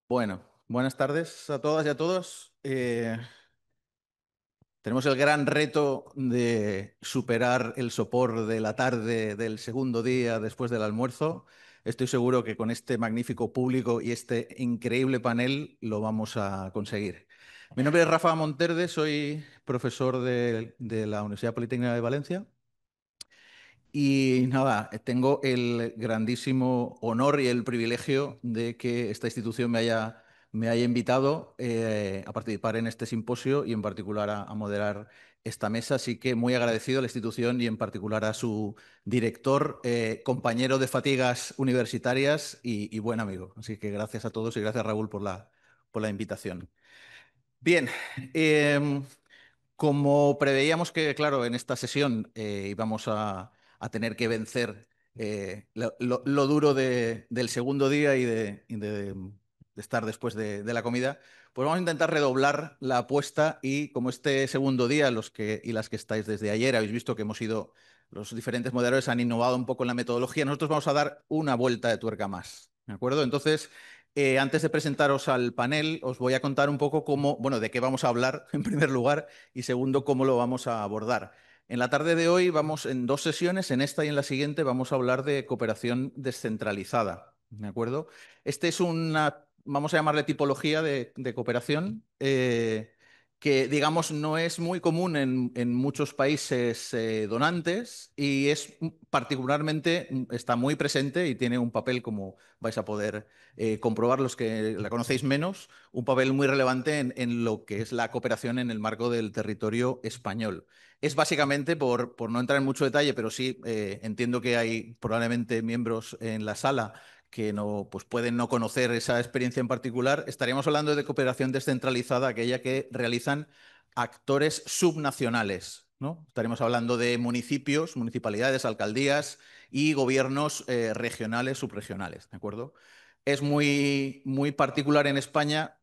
Bueno, buenas tardes a todas y a todos. Tenemos el gran reto de superar el sopor de la tarde del segundo día después del almuerzo. Estoy seguro que con este magnífico público y este increíble panel lo vamos a conseguir. Mi nombre es Rafa Monterde, soy profesor de la Universidad Politécnica de Valencia. Y nada, tengo el grandísimo honor y el privilegio de que esta institución me haya invitado a participar en este simposio y en particular a moderar esta mesa. Así que muy agradecido a la institución y en particular a su director, compañero de fatigas universitarias y buen amigo. Así que gracias a todos y gracias, Raúl, por la invitación. Bien, em, como preveíamos que, claro, en esta sesión íbamos a tener que vencer lo duro del segundo día y de estar después de la comida, pues vamos a intentar redoblar la apuesta y como este segundo día, los que y las que estáis desde ayer, habéis visto que hemos ido, los diferentes moderadores han innovado un poco en la metodología, nosotros vamos a dar una vuelta de tuerca más, ¿de acuerdo? Entonces, antes de presentaros al panel, os voy a contar un poco cómo, bueno, de qué vamos a hablar en primer lugar y segundo, cómo lo vamos a abordar. En la tarde de hoy vamos en dos sesiones, en esta y en la siguiente vamos a hablar de cooperación descentralizada, ¿de acuerdo? Este es una, vamos a llamarle tipología de cooperación, que digamos no es muy común en muchos países donantes y es particularmente, está muy presente y tiene un papel, como vais a poder comprobar los que la conocéis menos, un papel muy relevante en lo que es la cooperación en el marco del territorio español. Es básicamente, por no entrar en mucho detalle, pero sí entiendo que hay probablemente miembros en la sala que no, pues pueden no conocer esa experiencia en particular, estaríamos hablando de cooperación descentralizada, aquella que realizan actores subnacionales, ¿no? Estaremos hablando de municipios, municipalidades, alcaldías y gobiernos regionales, subregionales, ¿de acuerdo? Es muy particular en España,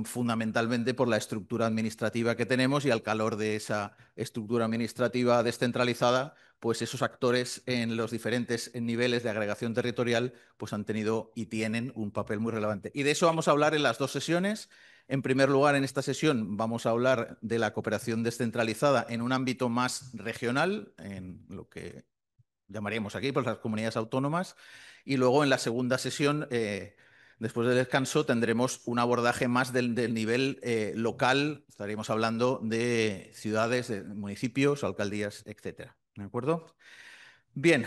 fundamentalmente por la estructura administrativa que tenemos y al calor de esa estructura administrativa descentralizada, pues esos actores en los diferentes niveles de agregación territorial pues han tenido y tienen un papel muy relevante. Y de eso vamos a hablar en las dos sesiones. En primer lugar, en esta sesión vamos a hablar de la cooperación descentralizada en un ámbito más regional, en lo que llamaríamos aquí, por las comunidades autónomas. Y luego en la segunda sesión, después del descanso, tendremos un abordaje más del nivel local. Estaríamos hablando de ciudades, de municipios, alcaldías, etcétera. ¿De acuerdo? Bien,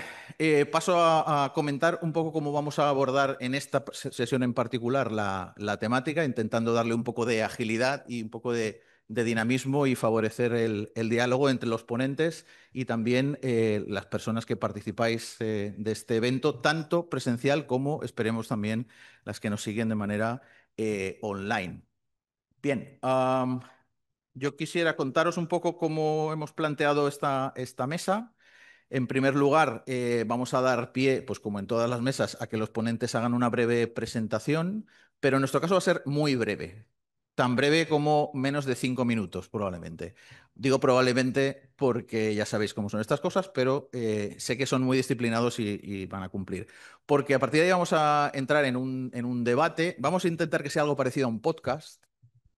paso a comentar un poco cómo vamos a abordar en esta sesión en particular la temática, intentando darle un poco de agilidad y un poco de dinamismo y favorecer el diálogo entre los ponentes y también las personas que participáis de este evento, tanto presencial como esperemos también las que nos siguen de manera online. Bien, yo quisiera contaros un poco cómo hemos planteado esta mesa. En primer lugar, vamos a dar pie, pues como en todas las mesas, a que los ponentes hagan una breve presentación, pero en nuestro caso va a ser muy breve, tan breve como menos de 5 minutos, probablemente. Digo probablemente porque ya sabéis cómo son estas cosas, pero sé que son muy disciplinados y van a cumplir. Porque a partir de ahí vamos a entrar en un debate, vamos a intentar que sea algo parecido a un podcast.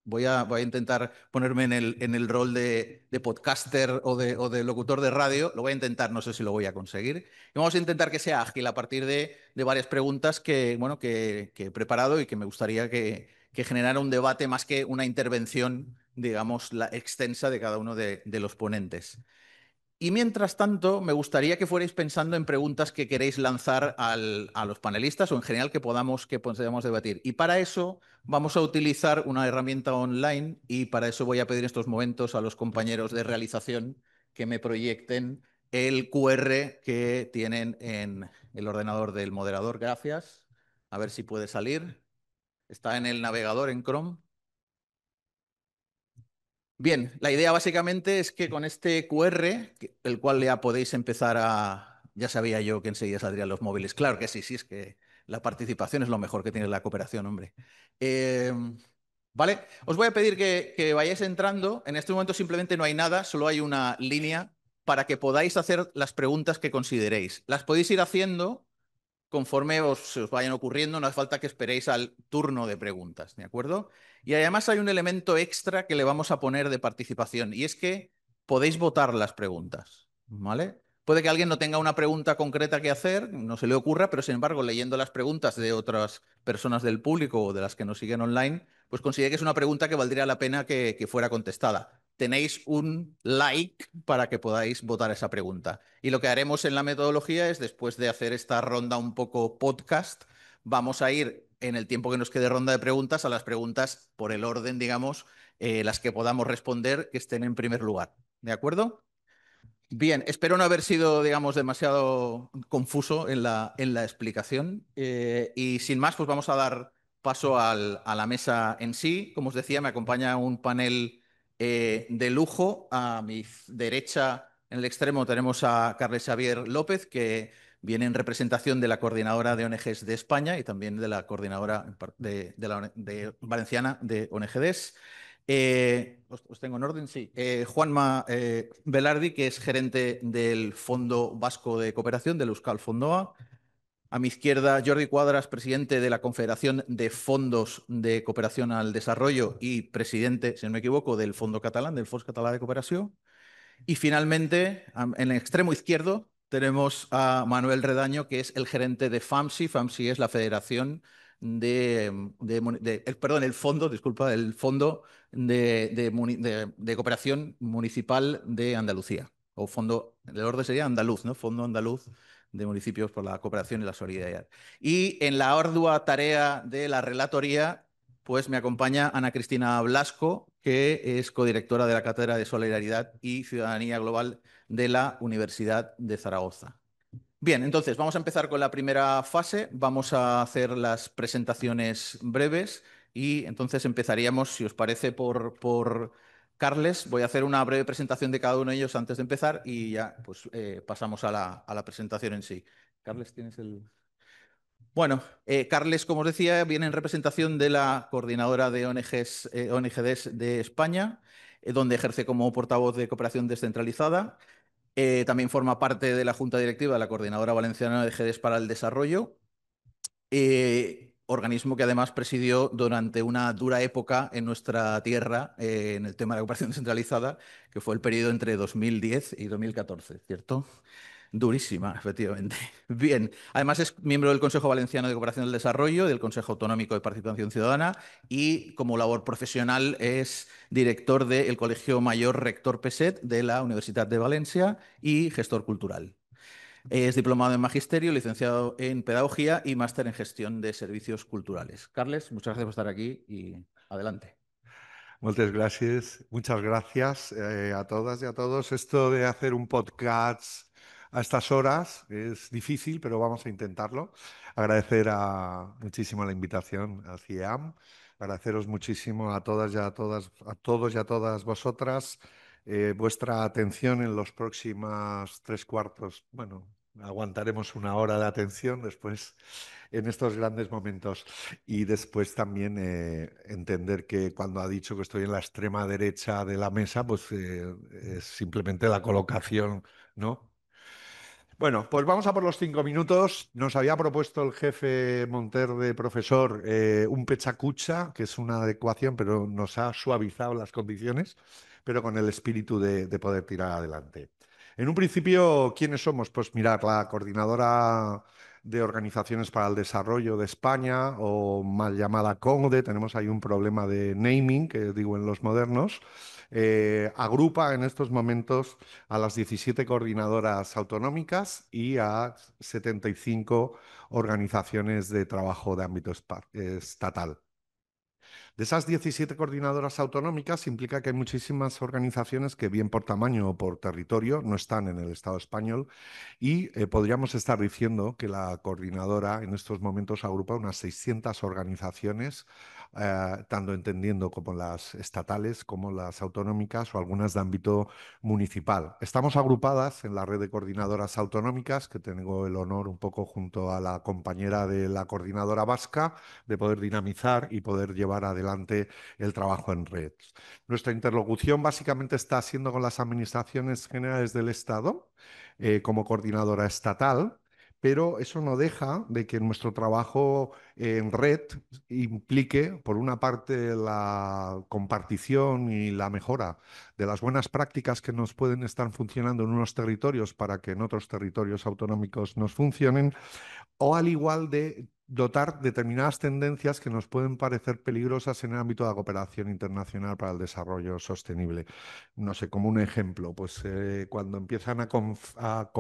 Voy a intentar ponerme en el rol de podcaster o de locutor de radio. Lo voy a intentar, no sé si lo voy a conseguir. Y vamos a intentar que sea ágil a partir de varias preguntas que, bueno, que he preparado y que me gustaría que generara un debate más que una intervención, digamos, la extensa de cada uno de los ponentes. Y mientras tanto, me gustaría que fuerais pensando en preguntas que queréis lanzar a los panelistas o en general que podamos debatir. Y para eso vamos a utilizar una herramienta online y para eso voy a pedir en estos momentos a los compañeros de realización que me proyecten el QR que tienen en el ordenador del moderador. Gracias. A ver si puede salir. Está en el navegador en Chrome. Bien, la idea básicamente es que con este QR, el cual ya podéis empezar a... Ya sabía yo que enseguida saldrían los móviles. Claro que sí, sí, es que la participación es lo mejor que tiene la cooperación, hombre. Eh, vale, os voy a pedir que vayáis entrando. En este momento simplemente no hay nada, solo hay una línea para que podáis hacer las preguntas que consideréis. Las podéis ir haciendo conforme se os vayan ocurriendo, no hace falta que esperéis al turno de preguntas, ¿de acuerdo? Y además hay un elemento extra que le vamos a poner de participación y es que podéis votar las preguntas, ¿vale? Puede que alguien no tenga una pregunta concreta que hacer, no se le ocurra, pero sin embargo, leyendo las preguntas de otras personas del público o de las que nos siguen online, pues considere que es una pregunta que valdría la pena que fuera contestada. Tenéis un like para que podáis votar esa pregunta. Y lo que haremos en la metodología es, después de hacer esta ronda un poco podcast, vamos a ir en el tiempo que nos quede ronda de preguntas a las preguntas por el orden, digamos, las que podamos responder que estén en primer lugar. ¿De acuerdo? Bien, espero no haber sido, digamos, demasiado confuso en la explicación. Y sin más, pues vamos a dar paso a la mesa en sí. Como os decía, me acompaña un panel de lujo. A mi derecha, en el extremo, tenemos a Carles Xavier López, que viene en representación de la coordinadora de ONGs de España y también de la coordinadora valenciana de ONGDES. Os tengo en orden, sí. Juanma Velardi, que es gerente del Fondo Vasco de Cooperación, del Euskal Fondoa. A mi izquierda, Jordi Cuadras, presidente de la Confederación de Fondos de Cooperación al Desarrollo y presidente, si no me equivoco, del Fondo Catalán, del Fons Català de Cooperación. Y finalmente, en el extremo izquierdo, tenemos a Manuel Redaño, que es el gerente de FAMSI. FAMSI es la Federación perdón, el Fondo, disculpa, el Fondo de Cooperación Municipal de Andalucía. O Fondo, el orden sería andaluz, ¿no? Fondo Andaluz de Municipios por la Cooperación y la Solidaridad. Y en la ardua tarea de la relatoría, pues me acompaña Ana Cristina Blasco, que es codirectora de la Cátedra de Solidaridad y Ciudadanía Global de la Universidad de Zaragoza. Bien, entonces vamos a empezar con la primera fase. Vamos a hacer las presentaciones breves y entonces empezaríamos, si os parece, por Carles. Voy a hacer una breve presentación de cada uno de ellos antes de empezar y ya pues pasamos a la presentación en sí. Carles, tienes el... Bueno, Carles, como os decía, viene en representación de la coordinadora de ONGDs de España, donde ejerce como portavoz de cooperación descentralizada. También forma parte de la Junta Directiva de la Coordinadora Valenciana de GDES para el Desarrollo, organismo que además presidió durante una dura época en nuestra tierra en el tema de la cooperación descentralizada, que fue el periodo entre 2010 y 2014, ¿cierto? Durísima, efectivamente. Bien, además es miembro del Consejo Valenciano de Cooperación del Desarrollo, del Consejo Autonómico de Participación Ciudadana y como labor profesional es director del Colegio Mayor Rector Peset de la Universidad de Valencia y gestor cultural. Es diplomado en Magisterio, licenciado en Pedagogía y máster en Gestión de Servicios Culturales. Carles, muchas gracias por estar aquí y adelante. Muchas gracias a todas y a todos. Esto de hacer un podcast a estas horas es difícil, pero vamos a intentarlo. Agradecer muchísimo la invitación al CIEAM, agradeceros muchísimo a todas y a todas, a todos y a todas vosotras vuestra atención en los próximos tres cuartos. Bueno, aguantaremos una hora de atención después en estos grandes momentos. Y después también entender que cuando ha dicho que estoy en la extrema derecha de la mesa, pues es simplemente la colocación, ¿no? Bueno, pues vamos a por los 5 minutos. Nos había propuesto el jefe Monter de profesor un pechacucha, que es una adecuación, pero nos ha suavizado las condiciones, pero con el espíritu de poder tirar adelante. En un principio, ¿quiénes somos? Pues mirad, la coordinadora de Organizaciones para el Desarrollo de España, o mal llamada CONDE, tenemos ahí un problema de naming, que digo en los modernos, agrupa en estos momentos a las 17 coordinadoras autonómicas y a 75 organizaciones de trabajo de ámbito estatal. De esas 17 coordinadoras autonómicas implica que hay muchísimas organizaciones que, bien por tamaño o por territorio, no están en el Estado español, y podríamos estar diciendo que la coordinadora en estos momentos agrupa unas 600 organizaciones, tanto entendiendo como las estatales como las autonómicas o algunas de ámbito municipal. Estamos agrupadas en la red de coordinadoras autonómicas, que tengo el honor un poco junto a la compañera de la coordinadora vasca de poder dinamizar y poder llevar adelante el trabajo en red. Nuestra interlocución básicamente está siendo con las administraciones generales del Estado, como coordinadora estatal, pero eso no deja de que nuestro trabajo en red implique, por una parte, la compartición y la mejora de las buenas prácticas que nos pueden estar funcionando en unos territorios para que en otros territorios autonómicos nos funcionen, o al igual de dotar determinadas tendencias que nos pueden parecer peligrosas en el ámbito de la cooperación internacional para el desarrollo sostenible. No sé, como un ejemplo, pues cuando empiezan a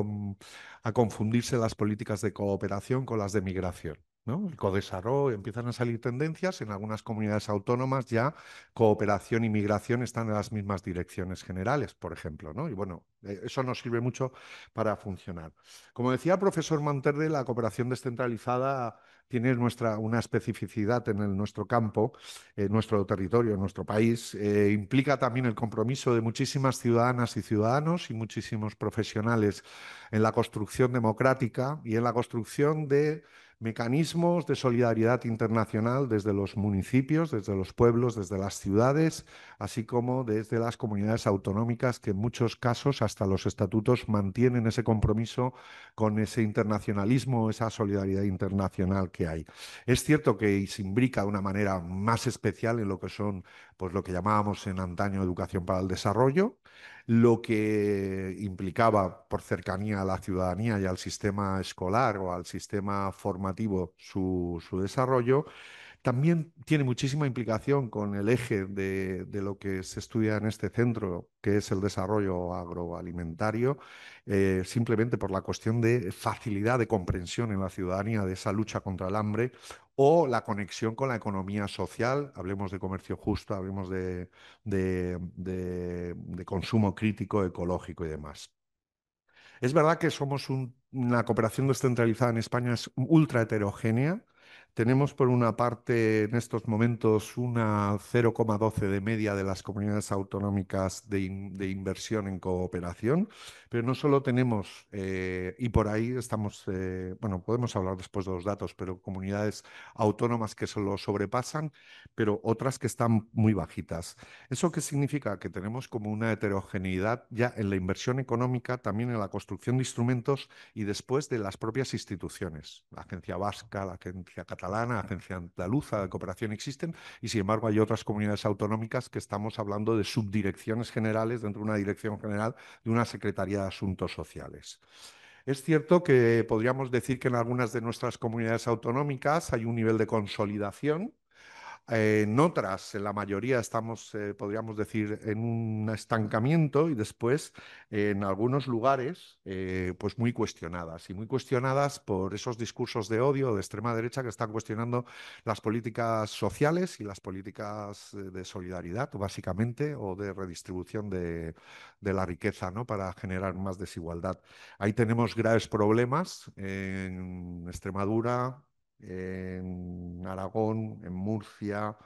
confundirse las políticas de cooperación con las de migración. ¿No? El codesarrollo, empiezan a salir tendencias en algunas comunidades autónomas, ya cooperación y migración están en las mismas direcciones generales, por ejemplo, ¿no? Y bueno, eso nos sirve mucho para funcionar. Como decía el profesor Monterde, la cooperación descentralizada tiene una especificidad en nuestro campo, en nuestro territorio, en nuestro país. Implica también el compromiso de muchísimas ciudadanas y ciudadanos y muchísimos profesionales en la construcción democrática y en la construcción de mecanismos de solidaridad internacional desde los municipios, desde los pueblos, desde las ciudades, así como desde las comunidades autonómicas, que en muchos casos hasta los estatutos mantienen ese compromiso con ese internacionalismo, esa solidaridad internacional que hay. Es cierto que se imbrica de una manera más especial en lo que son, pues lo que llamábamos en antaño educación para el desarrollo, lo que implicaba por cercanía a la ciudadanía y al sistema escolar o al sistema formativo su desarrollo. También tiene muchísima implicación con el eje de lo que se estudia en este centro, que es el desarrollo agroalimentario, simplemente por la cuestión de facilidad de comprensión en la ciudadanía de esa lucha contra el hambre, o la conexión con la economía social. Hablemos de comercio justo, hablemos de consumo crítico, ecológico y demás. Es verdad que una cooperación descentralizada en España es ultra heterogénea. Tenemos por una parte en estos momentos una 0,12 de media de las comunidades autonómicas de inversión en cooperación, pero no solo tenemos, y por ahí estamos, bueno, podemos hablar después de los datos, pero comunidades autónomas que se lo sobrepasan, pero otras que están muy bajitas. ¿Eso qué significa? Que tenemos como una heterogeneidad ya en la inversión económica, también en la construcción de instrumentos y después de las propias instituciones. La agencia vasca, la agencia catalana, la agencia andaluza de cooperación existen, y sin embargo hay otras comunidades autonómicas que estamos hablando de subdirecciones generales dentro de una dirección general de una Secretaría de Asuntos Sociales. Es cierto que podríamos decir que en algunas de nuestras comunidades autonómicas hay un nivel de consolidación. En otras, en la mayoría, estamos, podríamos decir, en un estancamiento, y después, en algunos lugares, pues muy cuestionadas. Y muy cuestionadas por esos discursos de odio de extrema derecha que están cuestionando las políticas sociales y las políticas de solidaridad, básicamente, o de redistribución de la riqueza, ¿no? Para generar más desigualdad. Ahí tenemos graves problemas en Extremadura, en Aragón, en Murcia,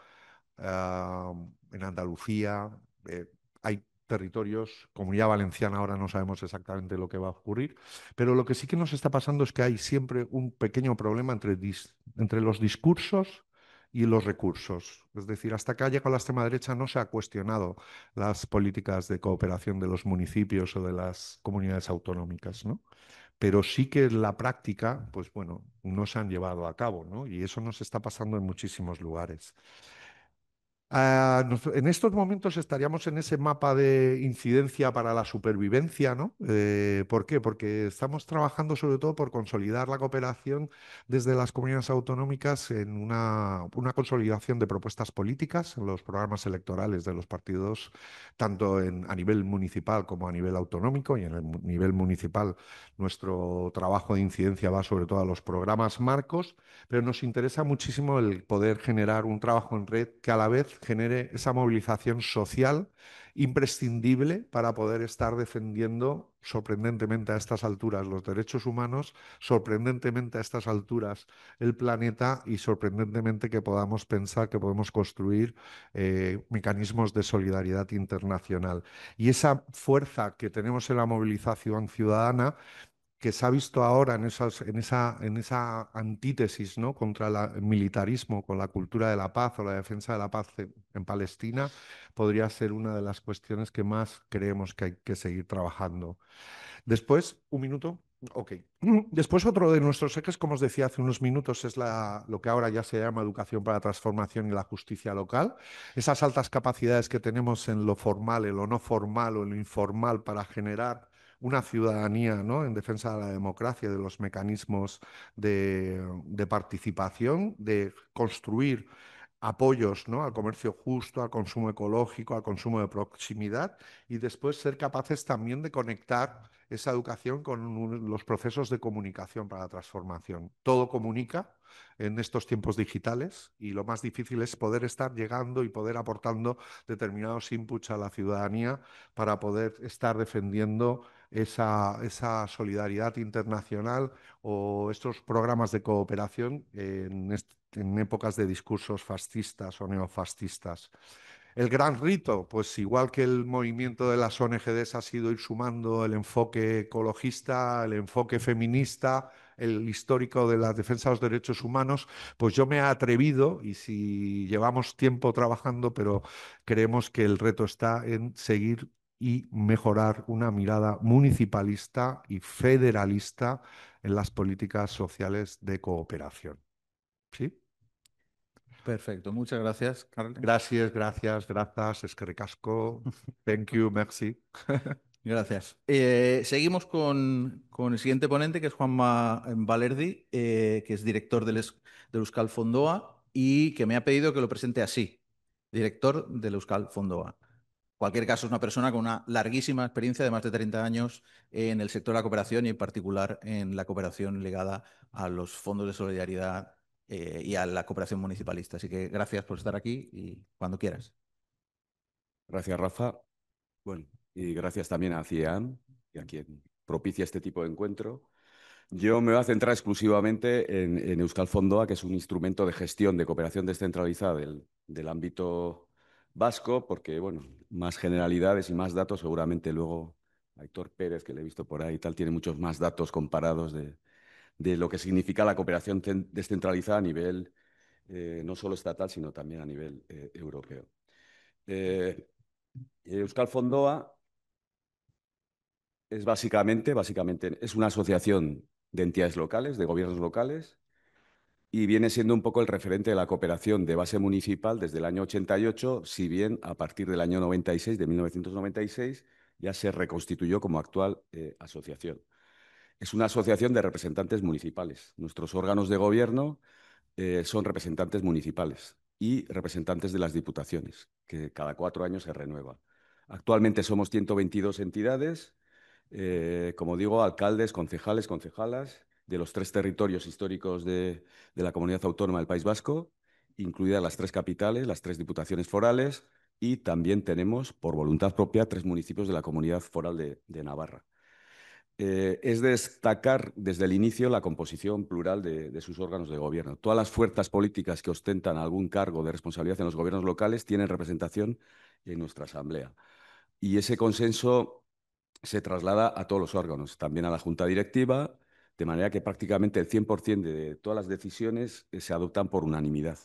ah, en Andalucía. eh, Hay territorios, Comunidad Valenciana, ahora no sabemos exactamente lo que va a ocurrir, pero lo que sí que nos está pasando es que hay siempre un pequeño problema entre los discursos y los recursos. Es decir, hasta que ha llegado la extrema derecha no se ha cuestionado las políticas de cooperación de los municipios o de las comunidades autonómicas, ¿no? Pero sí que en la práctica, pues bueno, no se han llevado a cabo, ¿no? Y eso nos está pasando en muchísimos lugares. En estos momentos estaríamos en ese mapa de incidencia para la supervivencia, ¿no? ¿Por qué? Porque estamos trabajando sobre todo por consolidar la cooperación desde las comunidades autonómicas en una consolidación de propuestas políticas en los programas electorales de los partidos, tanto a nivel municipal como a nivel autonómico. Y en el nivel municipal nuestro trabajo de incidencia va sobre todo a los programas marcos, pero nos interesa muchísimo el poder generar un trabajo en red que a la vez genere esa movilización social imprescindible para poder estar defendiendo sorprendentemente a estas alturas los derechos humanos, sorprendentemente a estas alturas el planeta y sorprendentemente que podamos pensar que podemos construir mecanismos de solidaridad internacional. Y esa fuerza que tenemos en la movilización ciudadana que se ha visto ahora en esa antítesis, ¿no?, contra el militarismo, con la cultura de la paz o la defensa de la paz en Palestina, podría ser una de las cuestiones que más creemos que hay que seguir trabajando. Después, un minuto. Ok. Después, otro de nuestros ejes, como os decía hace unos minutos, es lo que ahora ya se llama educación para la transformación y la justicia local. Esas altas capacidades que tenemos en lo formal, en lo no formal o en lo informal para generar una ciudadanía, ¿no?, en defensa de la democracia, de los mecanismos de participación, de construir apoyos, ¿no?, al comercio justo, al consumo ecológico, al consumo de proximidad y después ser capaces también de conectar esa educación con los procesos de comunicación para la transformación. Todo comunica en estos tiempos digitales y lo más difícil es poder estar llegando y poder aportando determinados inputs a la ciudadanía para poder estar defendiendo esa solidaridad internacional o estos programas de cooperación en épocas de discursos fascistas o neofascistas. El gran rito, pues igual que el movimiento de las ONGs ha sido ir sumando el enfoque ecologista, el enfoque feminista, el histórico de la defensa de los derechos humanos, pues yo me he atrevido, y si llevamos tiempo trabajando, pero creemos que el reto está en seguir y mejorar una mirada municipalista y federalista en las políticas sociales de cooperación. ¿Sí? Perfecto, muchas gracias, Carles. Gracias, es que recasco. Thank you, merci. Gracias. Seguimos con el siguiente ponente, que es Juanma Valerdi, que es director del Euskal Fondoa y que me ha pedido que lo presente así, director del Euskal Fondoa. En cualquier caso, es una persona con una larguísima experiencia de más de 30 años en el sector de la cooperación y en particular en la cooperación ligada a los fondos de solidaridad y a la cooperación municipalista. Así que gracias por estar aquí y cuando quieras. Gracias, Rafa. Bueno, y gracias también a CIEAM y a quien propicia este tipo de encuentro. Yo me voy a centrar exclusivamente en Euskal Fondoa, que es un instrumento de gestión de cooperación descentralizada del ámbito vasco, porque, bueno, más generalidades y más datos, seguramente luego Aitor Pérez, que le he visto por ahí y tal, tiene muchos más datos comparados de lo que significa la cooperación descentralizada a nivel no solo estatal, sino también a nivel europeo. Euskal Fondoa es básicamente, es una asociación de entidades locales, de gobiernos locales, y viene siendo un poco el referente de la cooperación de base municipal desde el año 88, si bien a partir del año 96, de 1996, ya se reconstituyó como actual asociación. Es una asociación de representantes municipales. Nuestros órganos de gobierno son representantes municipales y representantes de las diputaciones, que cada 4 años se renueva. Actualmente somos 122 entidades, como digo, alcaldes, concejales, concejalas de los 3 territorios históricos de la comunidad autónoma del País Vasco, incluidas las 3 capitales, las 3 diputaciones forales, y también tenemos, por voluntad propia, 3 municipios de la comunidad foral de Navarra. Es destacar desde el inicio la composición plural de sus órganos de gobierno. Todas las fuerzas políticas que ostentan algún cargo de responsabilidad en los gobiernos locales tienen representación en nuestra Asamblea. Y ese consenso se traslada a todos los órganos, también a la Junta Directiva, de manera que prácticamente el 100% de todas las decisiones se adoptan por unanimidad.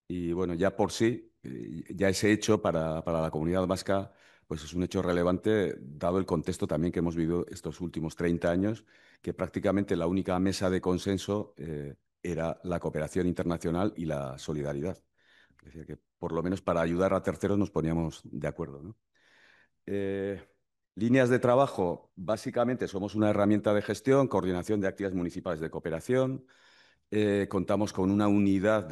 Y bueno, ya por sí, ya ese hecho para la comunidad vasca, pues es un hecho relevante, dado el contexto también que hemos vivido estos últimos 30 años, que prácticamente la única mesa de consenso era la cooperación internacional y la solidaridad. Es decir, que por lo menos para ayudar a terceros nos poníamos de acuerdo, ¿no? Eh, Líneas de trabajo, básicamente somos una herramienta de gestión, coordinación de actividades municipales de cooperación. Contamos con una unidad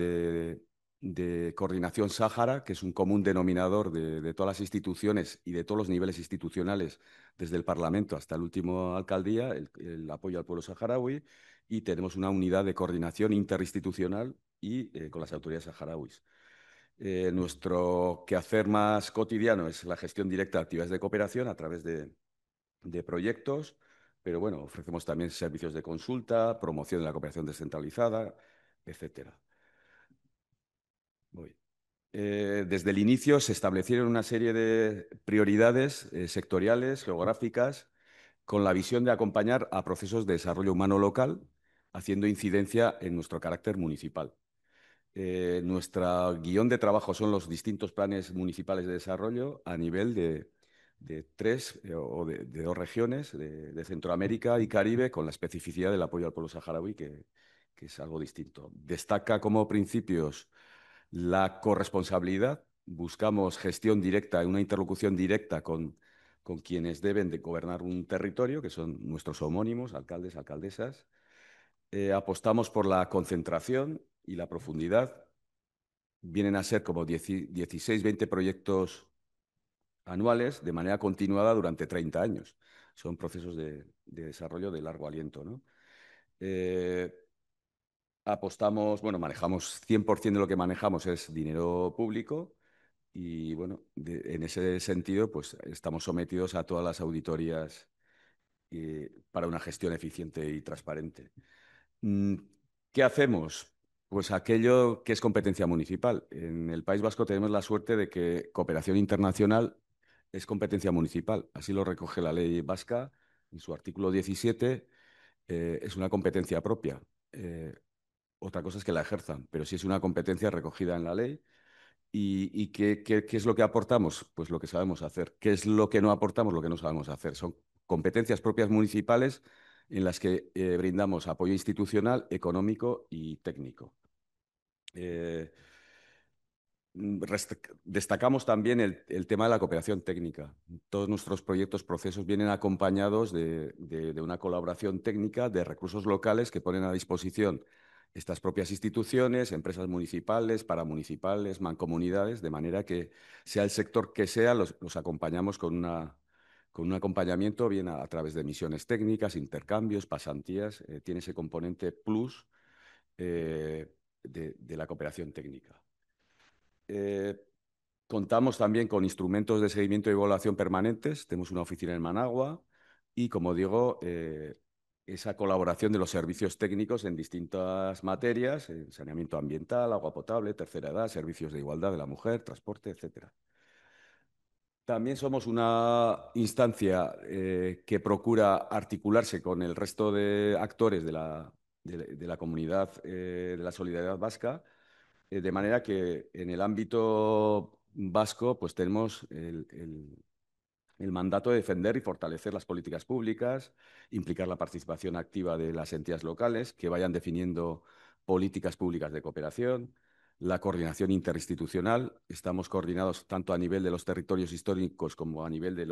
de coordinación Sáhara, que es un común denominador de todas las instituciones y de todos los niveles institucionales, desde el Parlamento hasta el último alcaldía, el apoyo al pueblo saharaui. Y tenemos una unidad de coordinación interinstitucional y con las autoridades saharauis. Nuestro quehacer más cotidiano es la gestión directa de actividades de cooperación a través de proyectos, pero bueno, ofrecemos también servicios de consulta, promoción de la cooperación descentralizada, etcétera. Desde el inicio se establecieron una serie de prioridades sectoriales, geográficas, con la visión de acompañar a procesos de desarrollo humano local, haciendo incidencia en nuestro carácter municipal. Nuestro guión de trabajo son los distintos planes municipales de desarrollo a nivel de tres o de dos regiones, de Centroamérica y Caribe, con la especificidad del apoyo al pueblo saharaui, que es algo distinto. Destaca como principios la corresponsabilidad. Buscamos gestión directa, una interlocución directa con quienes deben de gobernar un territorio, que son nuestros homónimos, alcaldes, alcaldesas. Apostamos por la concentración y la profundidad. Vienen a ser como 16, 20 proyectos anuales de manera continuada durante 30 años. Son procesos de desarrollo de largo aliento, ¿no? Eh, Apostamos, bueno, manejamos 100% de lo que manejamos es dinero público y, bueno, en ese sentido, pues estamos sometidos a todas las auditorías para una gestión eficiente y transparente. Mm, ¿Qué hacemos? Pues aquello que es competencia municipal. En el País Vasco tenemos la suerte de que cooperación internacional es competencia municipal. Así lo recoge la ley vasca en su artículo 17. Es una competencia propia. Otra cosa es que la ejerzan, pero sí es una competencia recogida en la ley. ¿Y qué es lo que aportamos? Pues lo que sabemos hacer. ¿Qué es lo que no aportamos? Lo que no sabemos hacer. Son competencias propias municipales en las que brindamos apoyo institucional, económico y técnico. Eh, Destacamos también el tema de la cooperación técnica. Todos nuestros proyectos, procesos vienen acompañados de una colaboración técnica, de recursos locales que ponen a disposición estas propias instituciones, empresas municipales, paramunicipales, mancomunidades, de manera que sea el sector que sea, los acompañamos con un acompañamiento, bien a través de misiones técnicas, intercambios, pasantías, tiene ese componente plus de la cooperación técnica. Eh, Contamos también con instrumentos de seguimiento y evaluación permanentes. Tenemos una oficina en Managua y, como digo, esa colaboración de los servicios técnicos en distintas materias, saneamiento ambiental, agua potable, tercera edad, servicios de igualdad de la mujer, transporte, etcétera. También somos una instancia que procura articularse con el resto de actores de la comunidad de la solidaridad vasca, de manera que en el ámbito vasco pues tenemos el mandato de defender y fortalecer las políticas públicas, implicar la participación activa de las entidades locales que vayan definiendo políticas públicas de cooperación, la coordinación interinstitucional. Estamos coordinados tanto a nivel de los territorios históricos como a nivel de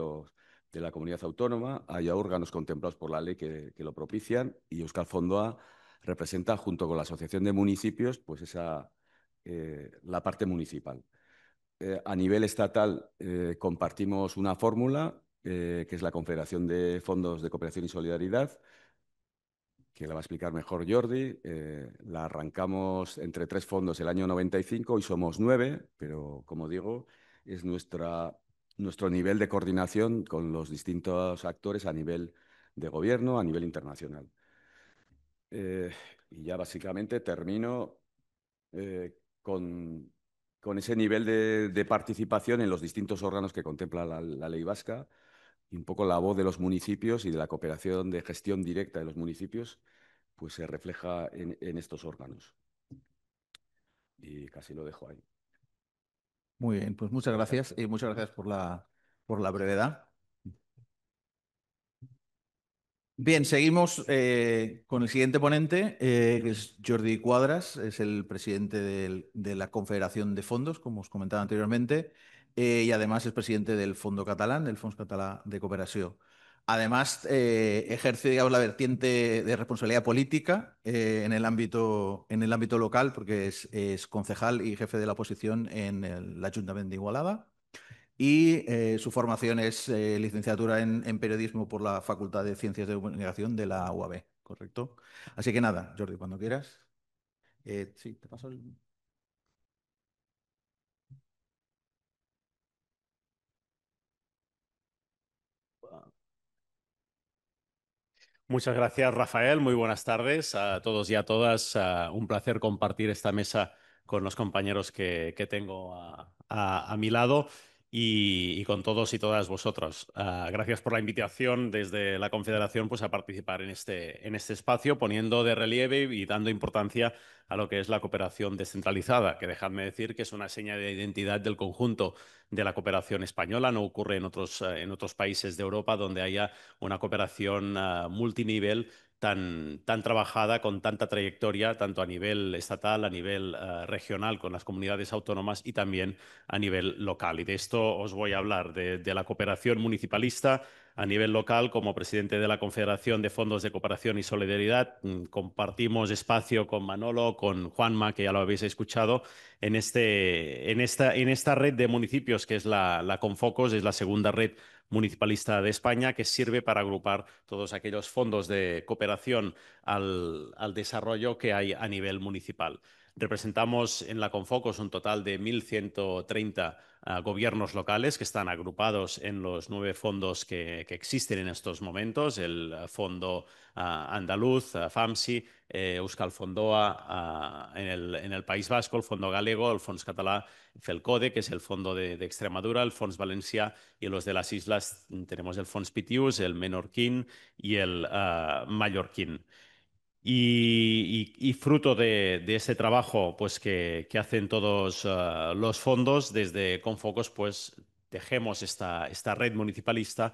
la comunidad autónoma. Hay órganos contemplados por la ley que lo propician y Euskal Fondoa representa, junto con la Asociación de Municipios, pues la parte municipal. A nivel estatal compartimos una fórmula, que es la Confederación de Fondos de Cooperación y Solidaridad, que la va a explicar mejor Jordi. La arrancamos entre tres fondos el año 95 y somos 9, pero como digo, es nuestro nivel de coordinación con los distintos actores a nivel de gobierno, a nivel internacional. Y ya básicamente termino con ese nivel de participación en los distintos órganos que contempla la ley vasca y un poco la voz de los municipios y de la cooperación de gestión directa de los municipios, pues se refleja en estos órganos. Y casi lo dejo ahí. Muy bien, pues muchas gracias y muchas gracias por la brevedad. Bien, seguimos con el siguiente ponente, que es Jordi Cuadras, es el presidente de la Confederación de Fondos, como os comentaba anteriormente, y además es presidente del Fondo Catalán, del Fons Català de Cooperació. Además, ejerce, digamos, la vertiente de responsabilidad política en el ámbito local, porque es concejal y jefe de la oposición en el Ayuntamiento de Igualada y su formación es licenciatura en periodismo por la Facultad de Ciencias de Comunicación de la UAB, ¿correcto? Así que nada, Jordi, cuando quieras. Sí, te paso el... Muchas gracias, Rafael. Muy buenas tardes a todos y a todas. Un placer compartir esta mesa con los compañeros que tengo a mi lado y con todos y todas vosotros. Gracias por la invitación desde la Confederación pues, a participar en este espacio, poniendo de relieve y dando importancia a lo que es la cooperación descentralizada, que dejadme decir que es una seña de identidad del conjunto de la cooperación española. No ocurre en otros países de Europa donde haya una cooperación multinivel tan trabajada, con tanta trayectoria, tanto a nivel estatal, a nivel regional, con las comunidades autónomas y también a nivel local. Y de esto os voy a hablar, de la cooperación municipalista a nivel local. Como presidente de la Confederación de Fondos de Cooperación y Solidaridad, compartimos espacio con Manolo, con Juanma, que ya lo habéis escuchado, en esta red de municipios que es la Confocos, es la segunda red municipalista de España, que sirve para agrupar todos aquellos fondos de cooperación al desarrollo que hay a nivel municipal. Representamos en la Confocos un total de 1.130 gobiernos locales que están agrupados en los 9 fondos que existen en estos momentos: el Fondo Andaluz, FAMSI, Euskal Fondoa en el País Vasco, el Fondo Galego, el Fons Català Felcode, que es el Fondo de Extremadura, el Fons Valencià, y los de las islas tenemos el Fons Pitius, el Menorquín y el Mallorquín. Y fruto de ese trabajo pues, que hacen todos los fondos, desde Confocos pues, tejemos esta red municipalista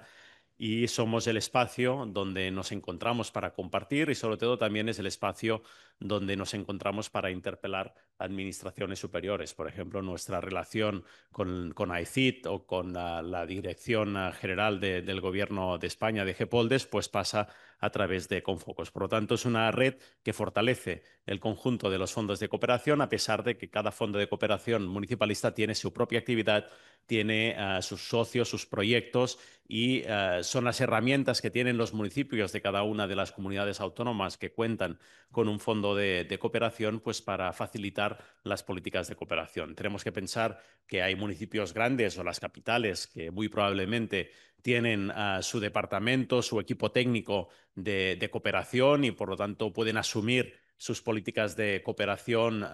y somos el espacio donde nos encontramos para compartir, y sobre todo también es el espacio donde nos encontramos para interpelar administraciones superiores. Por ejemplo, nuestra relación con AECIT o con la Dirección General del Gobierno de España, de GEPOLDES, pues pasa a través de Confocos. Por lo tanto, es una red que fortalece el conjunto de los fondos de cooperación, a pesar de que cada fondo de cooperación municipalista tiene su propia actividad, tiene sus socios, sus proyectos, y son las herramientas que tienen los municipios de cada una de las comunidades autónomas que cuentan con un fondo de cooperación, pues para facilitar las políticas de cooperación. Tenemos que pensar que hay municipios grandes o las capitales que muy probablemente tienen su departamento, su equipo técnico de cooperación, y por lo tanto pueden asumir sus políticas de cooperación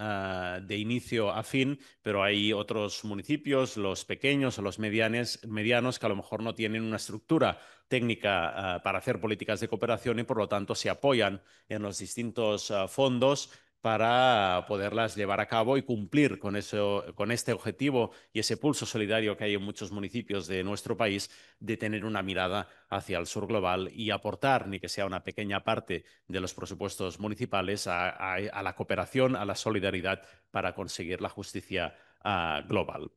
de inicio a fin, pero hay otros municipios, los pequeños o los medianos, que a lo mejor no tienen una estructura técnica para hacer políticas de cooperación, y por lo tanto se apoyan en los distintos fondos para poderlas llevar a cabo y cumplir con este objetivo y ese pulso solidario que hay en muchos municipios de nuestro país, de tener una mirada hacia el sur global y aportar, ni que sea una pequeña parte de los presupuestos municipales, a la cooperación, a la solidaridad, para conseguir la justicia global.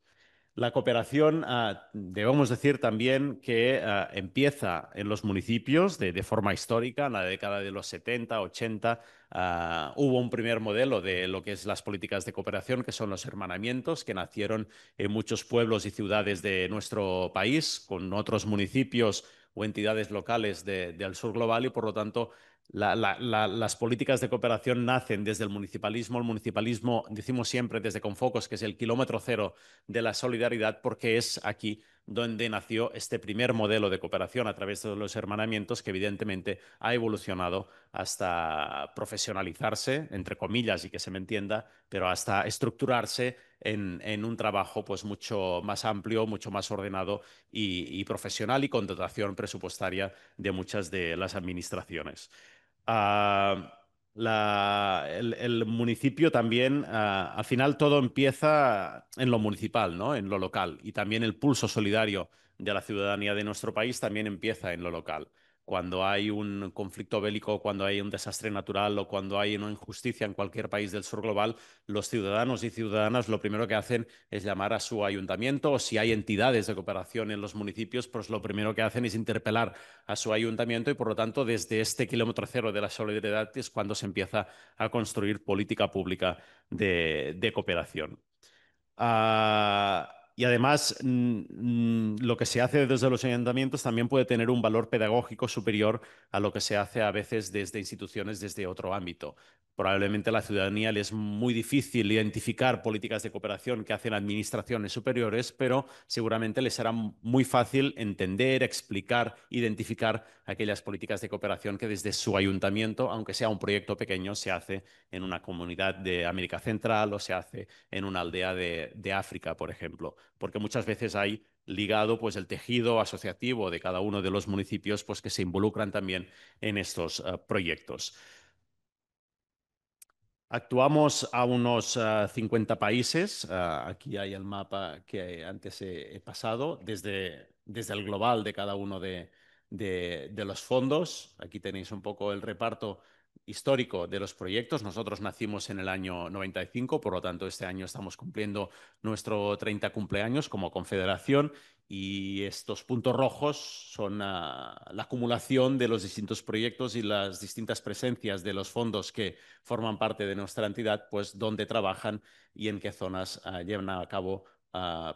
La cooperación, debemos decir también que empieza en los municipios de forma histórica. En la década de los 70, 80, hubo un primer modelo de lo que es las políticas de cooperación, que son los hermanamientos, que nacieron en muchos pueblos y ciudades de nuestro país, con otros municipios o entidades locales del sur global, y por lo tanto las políticas de cooperación nacen desde el municipalismo. El municipalismo, decimos siempre desde Confocos, que es el kilómetro cero de la solidaridad, porque es aquí donde nació este primer modelo de cooperación a través de los hermanamientos, que evidentemente ha evolucionado hasta profesionalizarse, entre comillas, y que se me entienda, pero hasta estructurarse en un trabajo pues mucho más amplio, mucho más ordenado y profesional, y con dotación presupuestaria de muchas de las administraciones. El municipio también, al final todo empieza en lo municipal, ¿no? En lo local, y también el pulso solidario de la ciudadanía de nuestro país también empieza en lo local. cuando hay un conflicto bélico, cuando hay un desastre natural o cuando hay una injusticia en cualquier país del sur global, los ciudadanos y ciudadanas lo primero que hacen es llamar a su ayuntamiento, o si hay entidades de cooperación en los municipios, pues lo primero que hacen es interpelar a su ayuntamiento y, por lo tanto, desde este kilómetro cero de la solidaridad es cuando se empieza a construir política pública de cooperación. Y además, lo que se hace desde los ayuntamientos también puede tener un valor pedagógico superior a lo que se hace a veces desde instituciones desde otro ámbito. Probablemente a la ciudadanía le es muy difícil identificar políticas de cooperación que hacen administraciones superiores, pero seguramente les será muy fácil entender, explicar, identificar aquellas políticas de cooperación que desde su ayuntamiento, aunque sea un proyecto pequeño, se hace en una comunidad de América Central o se hace en una aldea de África, por ejemplo, porque muchas veces hay ligado pues el tejido asociativo de cada uno de los municipios pues que se involucran también en estos proyectos. Actuamos a unos 50 países. Aquí hay el mapa que antes he pasado, desde el global de cada uno de los fondos. Aquí tenéis un poco el reparto histórico de los proyectos. Nosotros nacimos en el año 95, por lo tanto este año estamos cumpliendo nuestro 30 cumpleaños como confederación, y estos puntos rojos son la acumulación de los distintos proyectos y las distintas presencias de los fondos que forman parte de nuestra entidad, pues dónde trabajan y en qué zonas llevan a cabo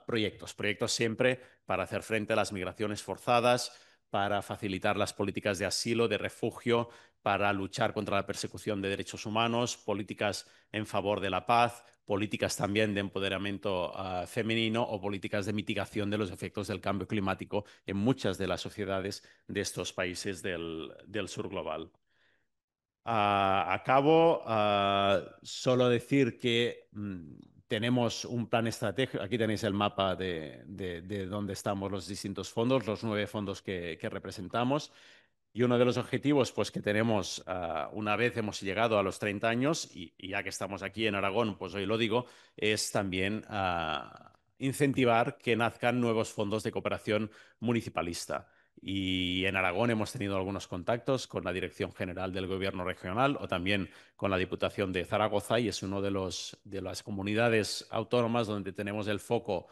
proyectos. Proyectos siempre para hacer frente a las migraciones forzadas, para facilitar las políticas de asilo, de refugio, para luchar contra la persecución de derechos humanos, políticas en favor de la paz, políticas también de empoderamiento femenino o políticas de mitigación de los efectos del cambio climático en muchas de las sociedades de estos países del sur global. Acabo solo decir que tenemos un plan estratégico. Aquí tenéis el mapa de dónde estamos los distintos fondos, los 9 fondos que representamos. Y uno de los objetivos pues, que tenemos una vez hemos llegado a los 30 años, y ya que estamos aquí en Aragón, pues hoy lo digo, es también incentivar que nazcan nuevos fondos de cooperación municipalista. Y en Aragón hemos tenido algunos contactos con la Dirección General del Gobierno Regional o también con la Diputación de Zaragoza, y es una de las comunidades autónomas donde tenemos el foco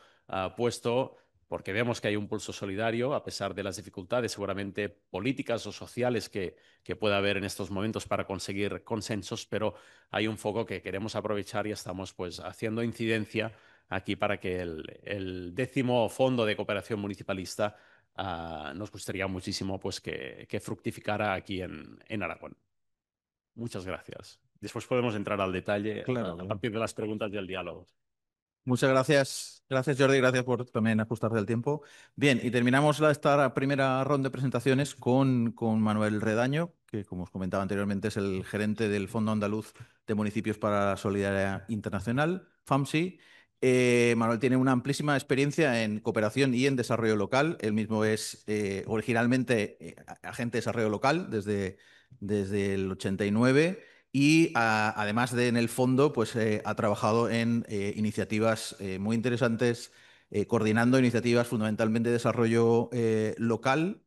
puesto, porque vemos que hay un pulso solidario a pesar de las dificultades seguramente políticas o sociales que pueda haber en estos momentos para conseguir consensos, pero hay un foco que queremos aprovechar y estamos pues haciendo incidencia aquí para que el 10º Fondo de Cooperación Municipalista nos gustaría muchísimo pues que fructificara aquí en Aragón. Muchas gracias. Después podemos entrar al detalle Claro, a partir de las preguntas y el diálogo. Muchas gracias. Gracias, Jordi. Gracias por también ajustarte el tiempo. Bien, y terminamos esta primera ronda de presentaciones con Manuel Redaño, que, como os comentaba anteriormente, es el gerente del Fondo Andaluz de Municipios para la Solidaridad Internacional, FAMSI. Manuel tiene una amplísima experiencia en cooperación y en desarrollo local. Él mismo es originalmente agente de desarrollo local desde el 89. Y además de en el fondo, pues ha trabajado en iniciativas muy interesantes, coordinando iniciativas fundamentalmente de desarrollo local.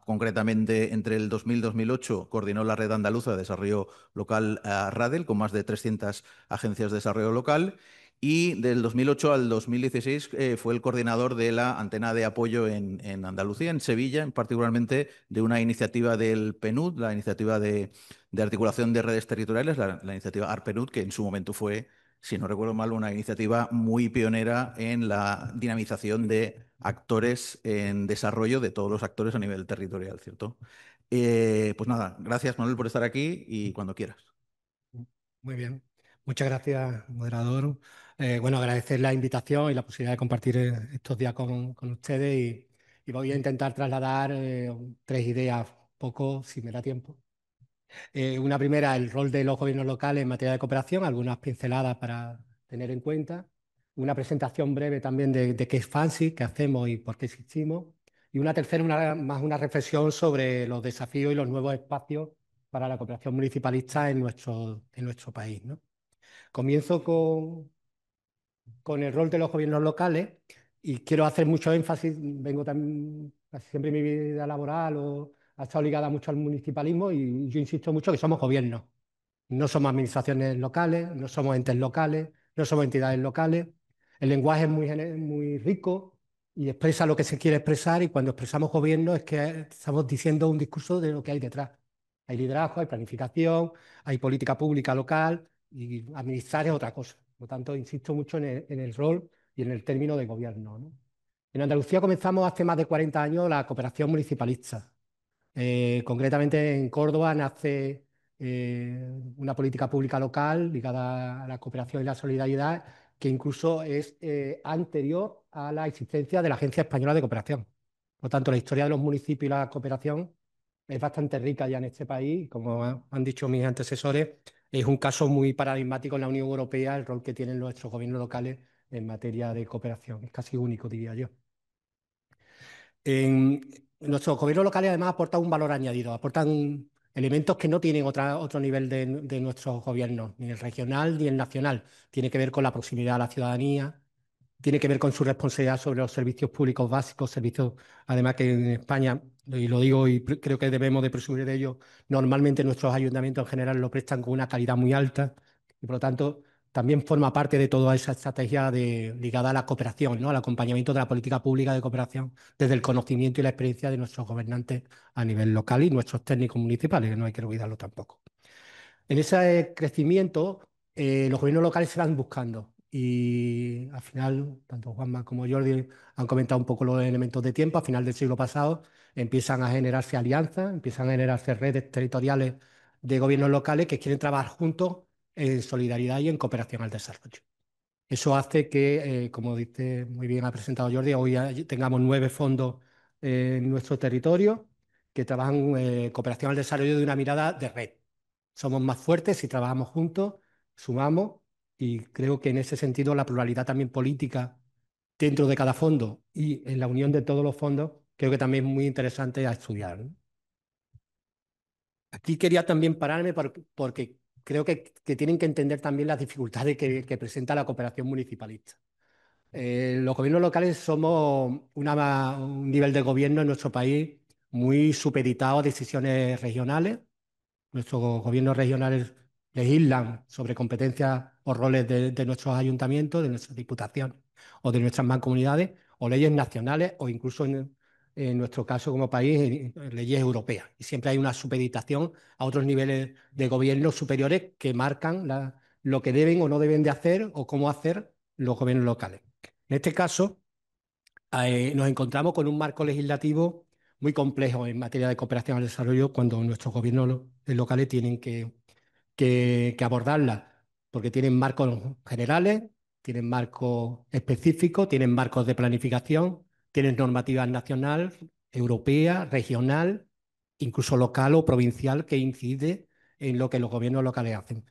Concretamente, entre el 2000 y 2008 coordinó la Red Andaluza de Desarrollo Local RADEL, con más de 300 agencias de desarrollo local. Y del 2008 al 2016 fue el coordinador de la antena de apoyo en Andalucía, en Sevilla, particularmente de una iniciativa del PNUD, la iniciativa de articulación de redes territoriales, la iniciativa ARPENUD, que en su momento fue, si no recuerdo mal, una iniciativa muy pionera en la dinamización de actores en desarrollo, de todos los actores a nivel territorial, ¿cierto? Pues nada, gracias, Manuel, por estar aquí, y cuando quieras. Muy bien. Muchas gracias, moderador. Bueno, agradecer la invitación y la posibilidad de compartir estos días con ustedes, y voy a intentar trasladar 3 ideas, poco, si me da tiempo. Una primera, el rol de los gobiernos locales en materia de cooperación, algunas pinceladas para tener en cuenta. Una presentación breve también de qué es FAMSI, qué hacemos y por qué existimos. Y una tercera, más una reflexión sobre los desafíos y los nuevos espacios para la cooperación municipalista en nuestro país, ¿no? Comienzo con el rol de los gobiernos locales, y quiero hacer mucho énfasis. Vengo también casi siempre en mi vida laboral ha estado ligada mucho al municipalismo y yo insisto mucho que somos gobiernos. No somos administraciones locales, no somos entes locales, no somos entidades locales. El lenguaje es muy rico y expresa lo que se quiere expresar y cuando expresamos gobierno es que estamos diciendo un discurso de lo que hay detrás. Hay liderazgo, hay planificación, hay política pública local y administrar es otra cosa. Por lo tanto, insisto mucho en el rol y en el término de gobierno, ¿no? En Andalucía comenzamos hace más de 40 años la cooperación municipalista. Concretamente en Córdoba nace una política pública local ligada a la cooperación y la solidaridad que incluso es anterior a la existencia de la Agencia Española de Cooperación. Por lo tanto, la historia de los municipios y la cooperación es bastante rica ya en este país. Como han dicho mis antecesores, es un caso muy paradigmático en la Unión Europea el rol que tienen nuestros gobiernos locales en materia de cooperación. Es casi único, diría yo. En nuestros gobiernos locales además aportan un valor añadido, aportan elementos que no tienen otro nivel de nuestros gobiernos, ni el regional ni el nacional. Tiene que ver con la proximidad a la ciudadanía, tiene que ver con su responsabilidad sobre los servicios públicos básicos, servicios además que en España, y lo digo y creo que debemos de presumir de ello, normalmente nuestros ayuntamientos en general lo prestan con una calidad muy alta y por lo tanto también forma parte de toda esa estrategia ligada a la cooperación, ¿no? Al acompañamiento de la política pública de cooperación desde el conocimiento y la experiencia de nuestros gobernantes a nivel local y nuestros técnicos municipales, que no hay que olvidarlo tampoco. En ese crecimiento, los gobiernos locales se van buscando y al final, tanto Juanma como Jordi han comentado un poco los elementos de tiempo. A final del siglo pasado empiezan a generarse alianzas, empiezan a generarse redes territoriales de gobiernos locales que quieren trabajar juntos en solidaridad y en cooperación al desarrollo. Eso hace que, como dice muy bien ha presentado Jordi, hoy tengamos 9 fondos en nuestro territorio que trabajan cooperación al desarrollo de una mirada de red. Somos más fuertes si trabajamos juntos, sumamos y creo que en ese sentido la pluralidad también política dentro de cada fondo y en la unión de todos los fondos creo que también es muy interesante a estudiar, ¿no? Aquí quería también pararme porque creo que tienen que entender también las dificultades que presenta la cooperación municipalista. Los gobiernos locales somos un nivel de gobierno en nuestro país muy supeditado a decisiones regionales. Nuestros gobiernos regionales legislan sobre competencias o roles de nuestros ayuntamientos, de nuestras diputaciones o de nuestras mancomunidades, o leyes nacionales o incluso en nuestro caso como país, leyes europeas. Y siempre hay una supeditación a otros niveles de gobierno superiores que marcan lo que deben o no deben de hacer o cómo hacer los gobiernos locales. En este caso, nos encontramos con un marco legislativo muy complejo en materia de cooperación al desarrollo cuando nuestros gobiernos locales tienen que abordarla, porque tienen marcos generales, tienen marcos específicos, tienen marcos de planificación, tienen normativas nacional, europea, regional, incluso local o provincial que incide en lo que los gobiernos locales hacen.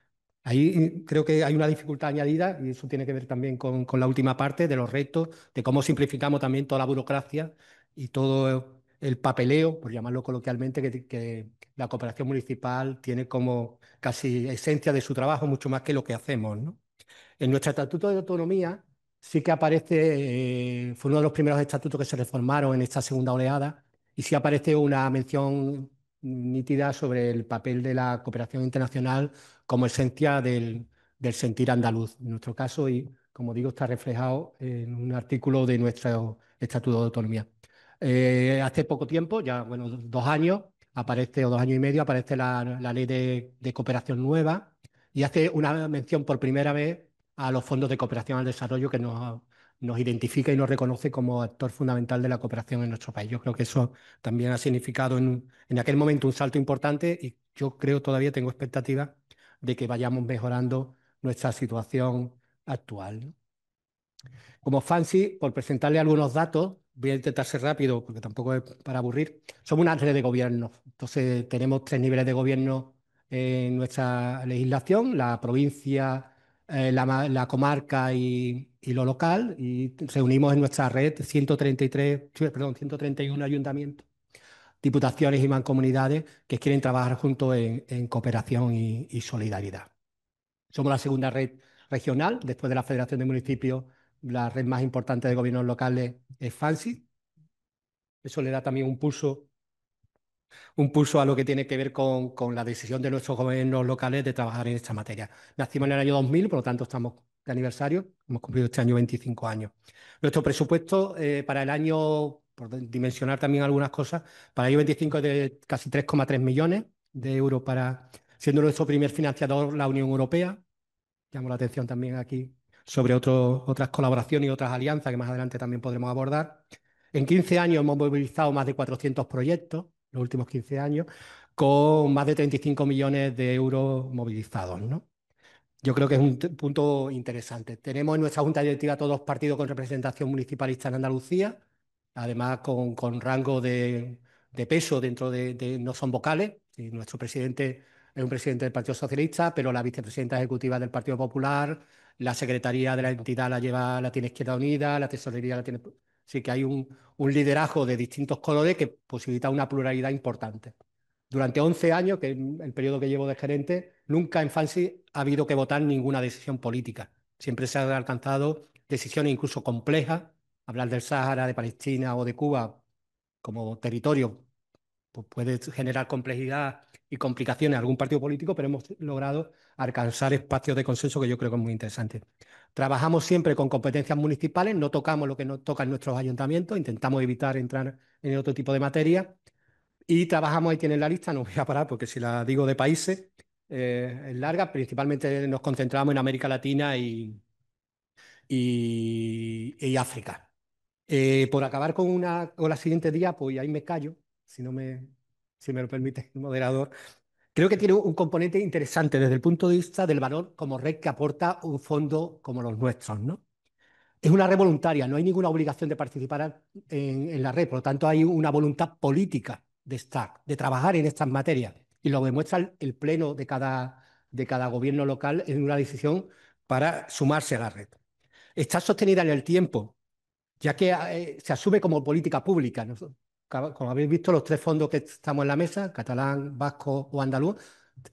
Ahí creo que hay una dificultad añadida y eso tiene que ver también con la última parte de los retos, de cómo simplificamos también toda la burocracia y todo el papeleo, por llamarlo coloquialmente, que la cooperación municipal tiene como casi esencia de su trabajo, mucho más que lo que hacemos, ¿no? En nuestro Estatuto de Autonomía sí que aparece, fue uno de los primeros estatutos que se reformaron en esta segunda oleada, y sí aparece una mención nítida sobre el papel de la cooperación internacional como esencia del sentir andaluz, en nuestro caso, y como digo, está reflejado en un artículo de nuestro Estatuto de Autonomía. Hace poco tiempo, ya bueno, 2 años, aparece, o 2 años y medio, aparece la ley de cooperación nueva y hace una mención por primera vez a los fondos de cooperación al desarrollo que nos identifica y nos reconoce como actor fundamental de la cooperación en nuestro país. Yo creo que eso también ha significado en aquel momento un salto importante y yo creo todavía tengo expectativas de que vayamos mejorando nuestra situación actual, ¿no? Como FANSI, por presentarle algunos datos, voy a intentar ser rápido porque tampoco es para aburrir. Somos una red de gobierno. Entonces, tenemos 3 niveles de gobierno en nuestra legislación: la provincia, la comarca y lo local. Y reunimos en nuestra red 131 ayuntamientos, diputaciones y mancomunidades que quieren trabajar juntos en cooperación y solidaridad. Somos la segunda red regional, después de la Federación de Municipios, la red más importante de gobiernos locales es FANSI. Eso le da también un pulso un pulso a lo que tiene que ver con la decisión de nuestros gobiernos locales de trabajar en esta materia. Nacimos en el año 2000, por lo tanto estamos de aniversario, hemos cumplido este año 25 años. Nuestro presupuesto para el año, por dimensionar también algunas cosas, para el año 25 es de casi 3,3 millones de euros, siendo nuestro primer financiador la Unión Europea. Llamo la atención también aquí sobre otras colaboraciones y otras alianzas que más adelante también podremos abordar. En 15 años hemos movilizado más de 400 proyectos, los últimos 15 años, con más de 35 millones de euros movilizados, ¿no? Yo creo que es un punto interesante. Tenemos en nuestra junta directiva todos los partidos con representación municipalista en Andalucía, además con rango de peso dentro no son vocales. Sí, nuestro presidente es un presidente del Partido Socialista, pero la vicepresidenta ejecutiva del Partido Popular, la secretaría de la entidad la tiene Izquierda Unida, la tesorería la tiene... Sí que hay un liderazgo de distintos colores que posibilita una pluralidad importante. Durante 11 años, que es el periodo que llevo de gerente, nunca en FANSI ha habido que votar ninguna decisión política. Siempre se han alcanzado decisiones incluso complejas. Hablar del Sáhara, de Palestina o de Cuba como territorio pues puede generar complejidad y complicaciones a algún partido político, pero hemos logrado alcanzar espacios de consenso que yo creo que es muy interesante. Trabajamos siempre con competencias municipales, no tocamos lo que nos toca en nuestros ayuntamientos, intentamos evitar entrar en otro tipo de materia. Y trabajamos, ahí tienen la lista, no voy a parar porque si la digo de países es larga, principalmente nos concentramos en América Latina y África. Por acabar con la siguiente día, pues ahí me callo, si me lo permite el moderador. Creo que tiene un componente interesante desde el punto de vista del valor como red que aporta un fondo como los nuestros, ¿no? Es una red voluntaria, no hay ninguna obligación de participar en la red, por lo tanto hay una voluntad política de estar, de trabajar en estas materias. Y lo demuestra el pleno de cada gobierno local en una decisión para sumarse a la red. Está sostenida en el tiempo, ya que se asume como política pública. Como habéis visto, los tres fondos que estamos en la mesa, catalán, vasco o andaluz,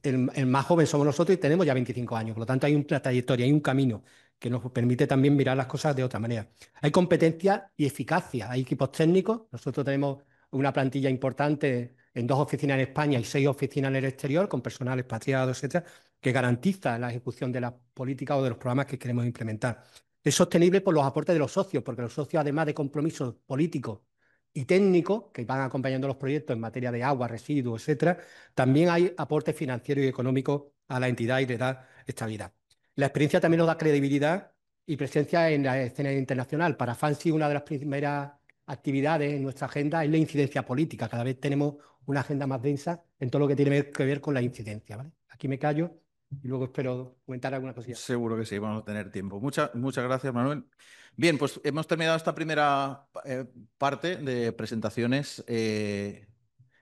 el más joven somos nosotros y tenemos ya 25 años. Por lo tanto, hay una trayectoria, hay un camino que nos permite también mirar las cosas de otra manera. Hay competencia y eficacia, hay equipos técnicos. Nosotros tenemos una plantilla importante en 2 oficinas en España y 6 oficinas en el exterior, con personal expatriado, etcétera, que garantiza la ejecución de la política o de los programas que queremos implementar. Es sostenible por los aportes de los socios, porque los socios, además de compromisos políticos y técnicos que van acompañando los proyectos en materia de agua, residuos, etcétera, también hay aportes financieros y económicos a la entidad y le da estabilidad. La experiencia también nos da credibilidad y presencia en la escena internacional. Para FANSI, una de las primeras actividades en nuestra agenda es la incidencia política. Cada vez tenemos una agenda más densa en todo lo que tiene que ver con la incidencia, ¿vale? Aquí me callo y luego espero comentar alguna cosilla. Seguro que sí, vamos a tener tiempo. Muchas gracias, Manuel. Bien, pues hemos terminado esta primera parte de presentaciones. He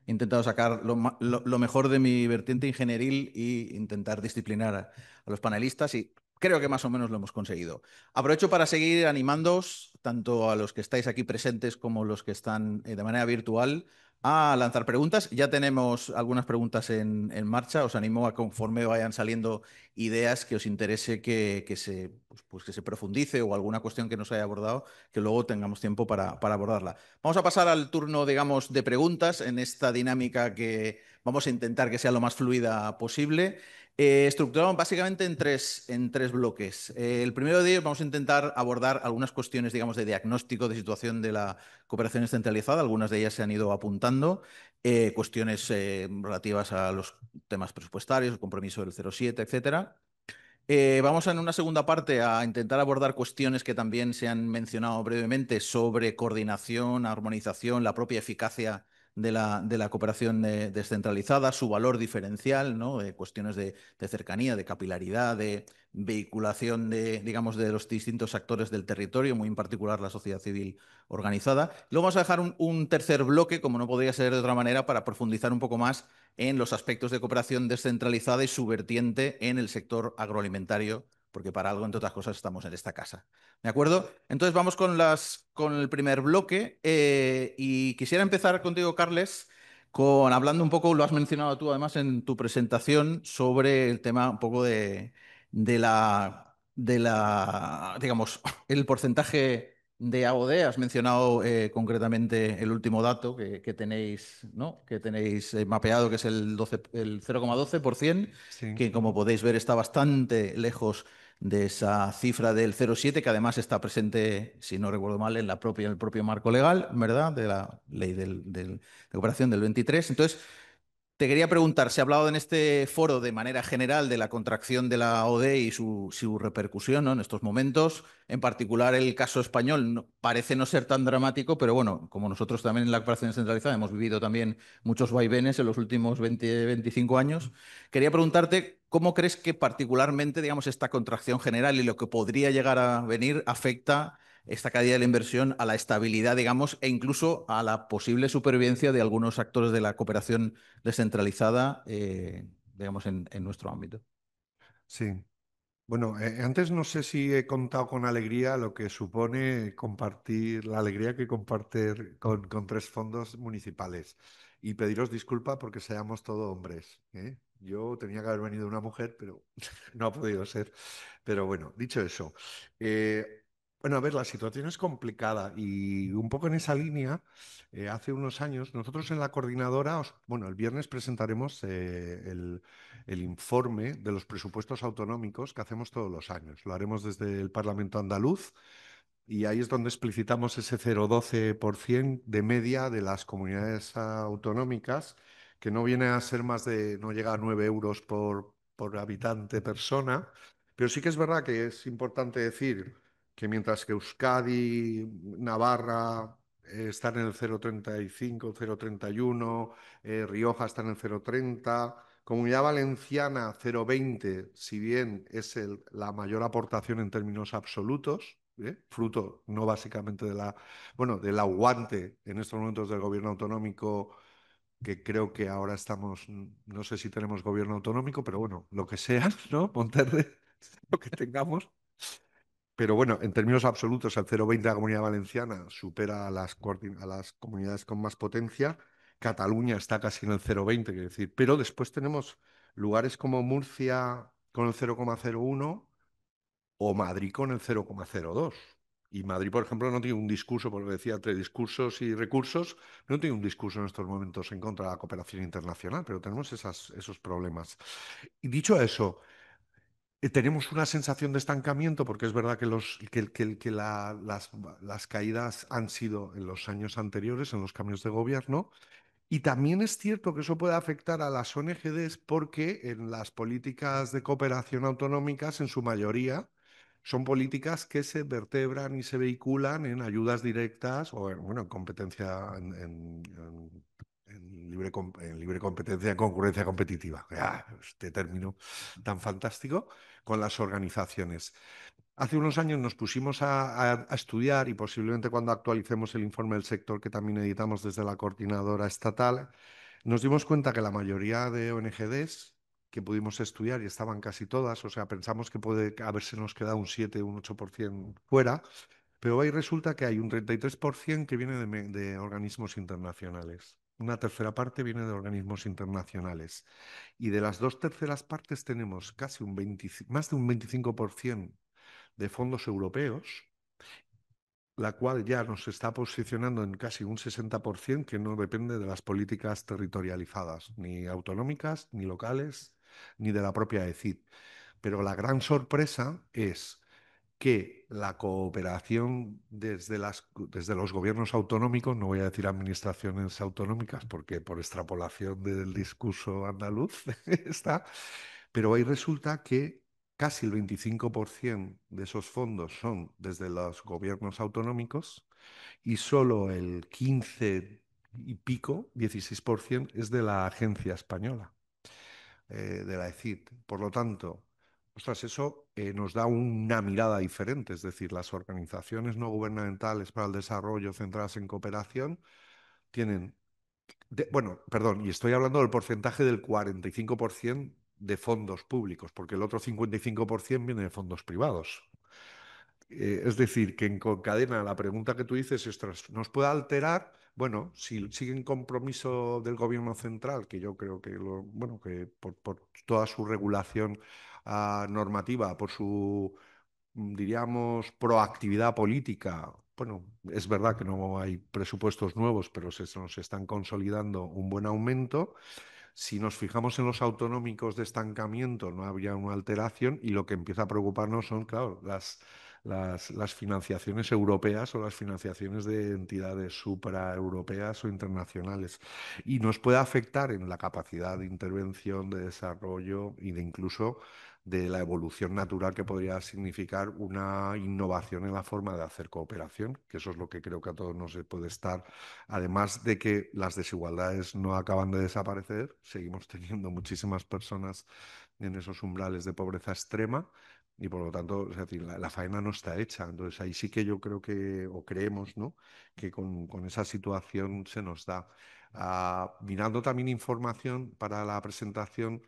intentado sacar lo mejor de mi vertiente ingenieril e intentar disciplinar a los panelistas y creo que más o menos lo hemos conseguido. Aprovecho para seguir animándoos, tanto a los que estáis aquí presentes como los que están de manera virtual, a lanzar preguntas. Ya tenemos algunas preguntas en marcha. Os animo a, conforme vayan saliendo ideas que os interese que se profundice o alguna cuestión que no se haya abordado, que luego tengamos tiempo para abordarla. Vamos a pasar al turno, digamos, de preguntas en esta dinámica que vamos a intentar que sea lo más fluida posible. Estructurado básicamente en tres bloques. El primero de ellos vamos a intentar abordar algunas cuestiones, digamos, de diagnóstico de situación de la cooperación descentralizada. Algunas de ellas se han ido apuntando. Cuestiones relativas a los temas presupuestarios, el compromiso del 0,7, etcétera. Vamos en una segunda parte a intentar abordar cuestiones que también se han mencionado brevemente sobre coordinación, armonización, la propia eficacia de la cooperación descentralizada, su valor diferencial, ¿no? Cuestiones de cercanía, de capilaridad, de vehiculación digamos, de los distintos actores del territorio, muy en particular la sociedad civil organizada. Luego vamos a dejar un tercer bloque, como no podría ser de otra manera, para profundizar un poco más en los aspectos de cooperación descentralizada y su vertiente en el sector agroalimentario, porque para algo, entre otras cosas, estamos en esta casa. ¿De acuerdo? Entonces vamos con el primer bloque y quisiera empezar contigo, Carles, hablando un poco, lo has mencionado tú además en tu presentación, sobre el tema un poco de la digamos, el porcentaje de AOD, has mencionado concretamente el último dato que tenéis, ¿no? Que tenéis mapeado, que es el 0,12%, Sí. que como podéis ver está bastante lejos de esa cifra del 0,7, que además está presente, si no recuerdo mal, en el propio marco legal, ¿verdad? De la ley de cooperación del 23. Entonces, te quería preguntar, se ha hablado en este foro de manera general de la contracción de la ODE y su repercusión, ¿no? En estos momentos. En particular, el caso español parece no ser tan dramático, pero bueno, como nosotros también en la cooperación descentralizada hemos vivido también muchos vaivenes en los últimos 20, 25 años, quería preguntarte cómo crees que particularmente, digamos, esta contracción general y lo que podría llegar a venir afecta esta caída de la inversión a la estabilidad, digamos, e incluso a la posible supervivencia de algunos actores de la cooperación descentralizada, digamos, en nuestro ámbito. Sí. Bueno, antes no sé si he contado con alegría lo que supone compartir, la alegría que compartir con tres fondos municipales. Y pediros disculpa porque seamos todos hombres, ¿eh? Yo tenía que haber venido una mujer, pero no ha podido ser. Pero bueno, dicho eso, bueno, a ver, la situación es complicada y un poco en esa línea, hace unos años, nosotros en la coordinadora, bueno, el viernes presentaremos el informe de los presupuestos autonómicos que hacemos todos los años. Lo haremos desde el Parlamento andaluz y ahí es donde explicitamos ese 0,12% de media de las comunidades autonómicas, que no viene a ser más de, no llega a 9 euros por habitante persona, pero sí que es verdad que es importante decir que mientras que Euskadi, Navarra están en el 0,35, 0,31, Rioja está en el 0,30, Comunidad Valenciana 0,20, si bien es la mayor aportación en términos absolutos, fruto no básicamente bueno, del aguante en estos momentos del gobierno autonómico, que creo que ahora estamos, no sé si tenemos gobierno autonómico, pero bueno, lo que sea, ¿no? Monterde, lo que tengamos. Pero bueno, en términos absolutos, el 0,20 de la Comunidad Valenciana supera a las comunidades con más potencia. Cataluña está casi en el 0,20, quiero decir. Pero después tenemos lugares como Murcia con el 0,01 o Madrid con el 0,02. Y Madrid, por ejemplo, no tiene un discurso, porque decía, entre discursos y recursos, no tiene un discurso en estos momentos en contra de la cooperación internacional, pero tenemos esos problemas. Y dicho eso, tenemos una sensación de estancamiento porque es verdad que las caídas han sido en los años anteriores, en los cambios de gobierno, y también es cierto que eso puede afectar a las ONGs porque en las políticas de cooperación autonómicas, en su mayoría, son políticas que se vertebran y se vehiculan en ayudas directas o bueno, en competencia, en libre competencia, en concurrencia competitiva. Este término tan fantástico con las organizaciones. Hace unos años nos pusimos a estudiar y posiblemente cuando actualicemos el informe del sector que también editamos desde la coordinadora estatal, nos dimos cuenta que la mayoría de ONGs que pudimos estudiar, y estaban casi todas, o sea, pensamos que puede haberse nos quedado un 7, un 8% fuera, pero ahí resulta que hay un 33% que viene de organismos internacionales. Una tercera parte viene de organismos internacionales. Y de las dos terceras partes tenemos casi más de un 25% de fondos europeos, la cual ya nos está posicionando en casi un 60%, que no depende de las políticas territorializadas, ni autonómicas, ni locales, ni de la propia ECID. Pero la gran sorpresa es que la cooperación desde los gobiernos autonómicos, no voy a decir administraciones autonómicas porque por extrapolación del discurso andaluz está, pero ahí resulta que casi el 25% de esos fondos son desde los gobiernos autonómicos y solo el 15 y pico, 16%, es de la agencia española, de la ECID. Por lo tanto, ostras, eso nos da una mirada diferente, es decir, las organizaciones no gubernamentales para el desarrollo centradas en cooperación tienen, bueno, perdón, y estoy hablando del porcentaje del 45% de fondos públicos, porque el otro 55% viene de fondos privados. Es decir, que en concadena la pregunta que tú dices, ostras, ¿nos puede alterar? Bueno, si sigue en compromiso del gobierno central, que yo creo que, bueno, que por toda su regulación normativa, por su, diríamos, proactividad política, bueno, es verdad que no hay presupuestos nuevos, pero se nos están consolidando un buen aumento. Si nos fijamos en los autonómicos de estancamiento, no habría una alteración y lo que empieza a preocuparnos son, claro, las financiaciones europeas o las financiaciones de entidades supraeuropeas o internacionales. Y nos puede afectar en la capacidad de intervención, de desarrollo y de incluso de la evolución natural que podría significar una innovación en la forma de hacer cooperación, que eso es lo que creo que a todos nos puede estar. Además de que las desigualdades no acaban de desaparecer, seguimos teniendo muchísimas personas en esos umbrales de pobreza extrema y por lo tanto, es decir, la faena no está hecha. Entonces ahí sí que yo creo que, o creemos, ¿no? Que con esa situación se nos da. Mirando también información para la presentación,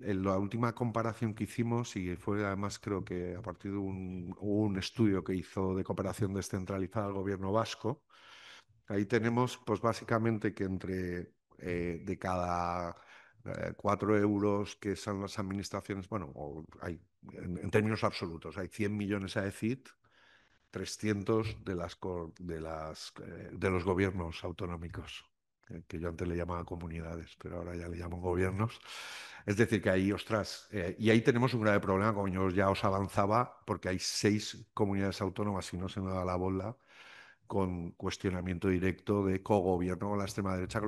en la última comparación que hicimos, y fue además creo que a partir de un estudio que hizo de cooperación descentralizada el gobierno vasco, ahí tenemos pues básicamente que de cada 4 euros que son las administraciones, bueno, en términos absolutos, hay 100 millones a ECIT, 300 de los gobiernos autonómicos, que yo antes le llamaba comunidades, pero ahora ya le llamo gobiernos. Es decir, que ahí, ostras, y ahí tenemos un grave problema, como yo ya os avanzaba, porque hay 6 comunidades autónomas, si no se me da la bola, con cuestionamiento directo de cogobierno con la extrema derecha que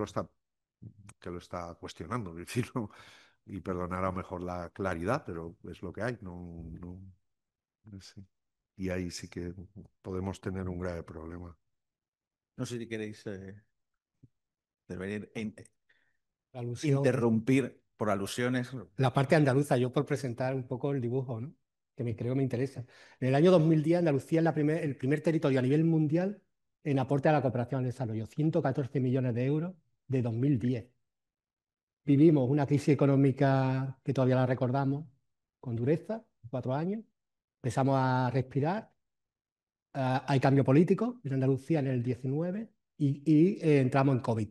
lo está cuestionando, es decir, y perdonar a lo mejor la claridad, pero es lo que hay, no sé. Y ahí sí que podemos tener un grave problema. No sé si queréis intervenir La alusión, interrumpir por alusiones. la parte andaluza, yo por presentar un poco el dibujo, ¿no? Que creo que me interesa. En el año 2010, Andalucía es el primer territorio a nivel mundial en aporte a la cooperación al desarrollo, 114 millones de euros de 2010. Vivimos una crisis económica que todavía la recordamos con dureza, 4 años. Empezamos a respirar. Hay cambio político en Andalucía en el 19 y entramos en COVID.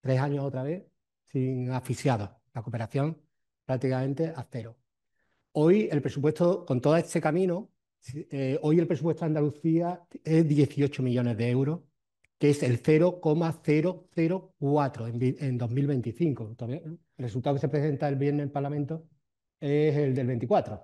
3 años otra vez sin asfixiados. La cooperación prácticamente a cero. Hoy el presupuesto, con todo este camino, hoy el presupuesto de Andalucía es 18 millones de euros, que es el 0,004 en 2025. El resultado que se presenta el viernes en el Parlamento es el del 24,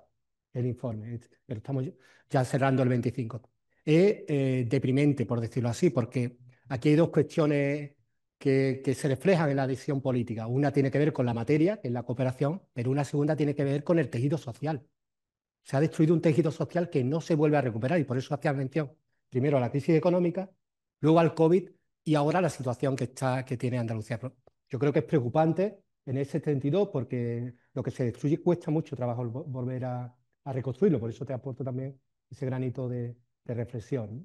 el informe, pero estamos ya cerrando el 25. Es deprimente, por decirlo así, porque aquí hay dos cuestiones que se reflejan en la decisión política. Una tiene que ver con la materia, que es la cooperación, pero una segunda tiene que ver con el tejido social. Se ha destruido un tejido social que no se vuelve a recuperar y por eso hacía mención primero a la crisis económica, luego al COVID y ahora a la situación que tiene Andalucía. Yo creo que es preocupante en ese sentido porque lo que se destruye cuesta mucho trabajo volver a reconstruirlo. Por eso te aporto también ese granito de reflexión, ¿no?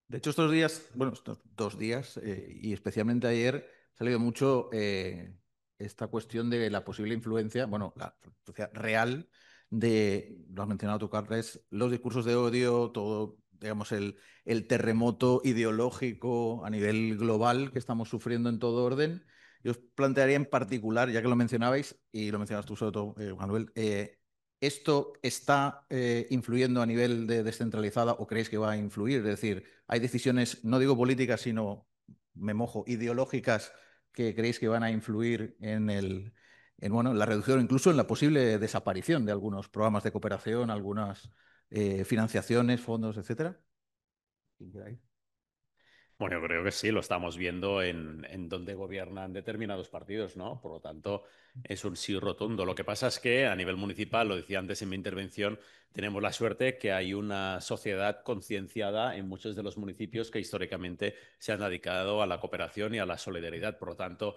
De hecho, estos días, bueno, estos 2 días y especialmente ayer, ha salido mucho esta cuestión de la posible influencia, bueno, la influencia real lo has mencionado tú, Carles, los discursos de odio, todo, digamos, el terremoto ideológico a nivel global que estamos sufriendo en todo orden. Yo os plantearía en particular, ya que lo mencionabais, y lo mencionas tú sobre todo, Manuel, ¿esto está influyendo a nivel de descentralizada o creéis que va a influir? Es decir, hay decisiones, no digo políticas, sino, me mojo, ideológicas que creéis que van a influir bueno, en la reducción, incluso en la posible desaparición de algunos programas de cooperación, algunas financiaciones, fondos, etcétera. Bueno, yo creo que sí, lo estamos viendo en donde gobiernan determinados partidos, ¿no? Por lo tanto, es un sí rotundo. Lo que pasa es que a nivel municipal, lo decía antes en mi intervención, tenemos la suerte que hay una sociedad concienciada en muchos de los municipios que históricamente se han dedicado a la cooperación y a la solidaridad. Por lo tanto,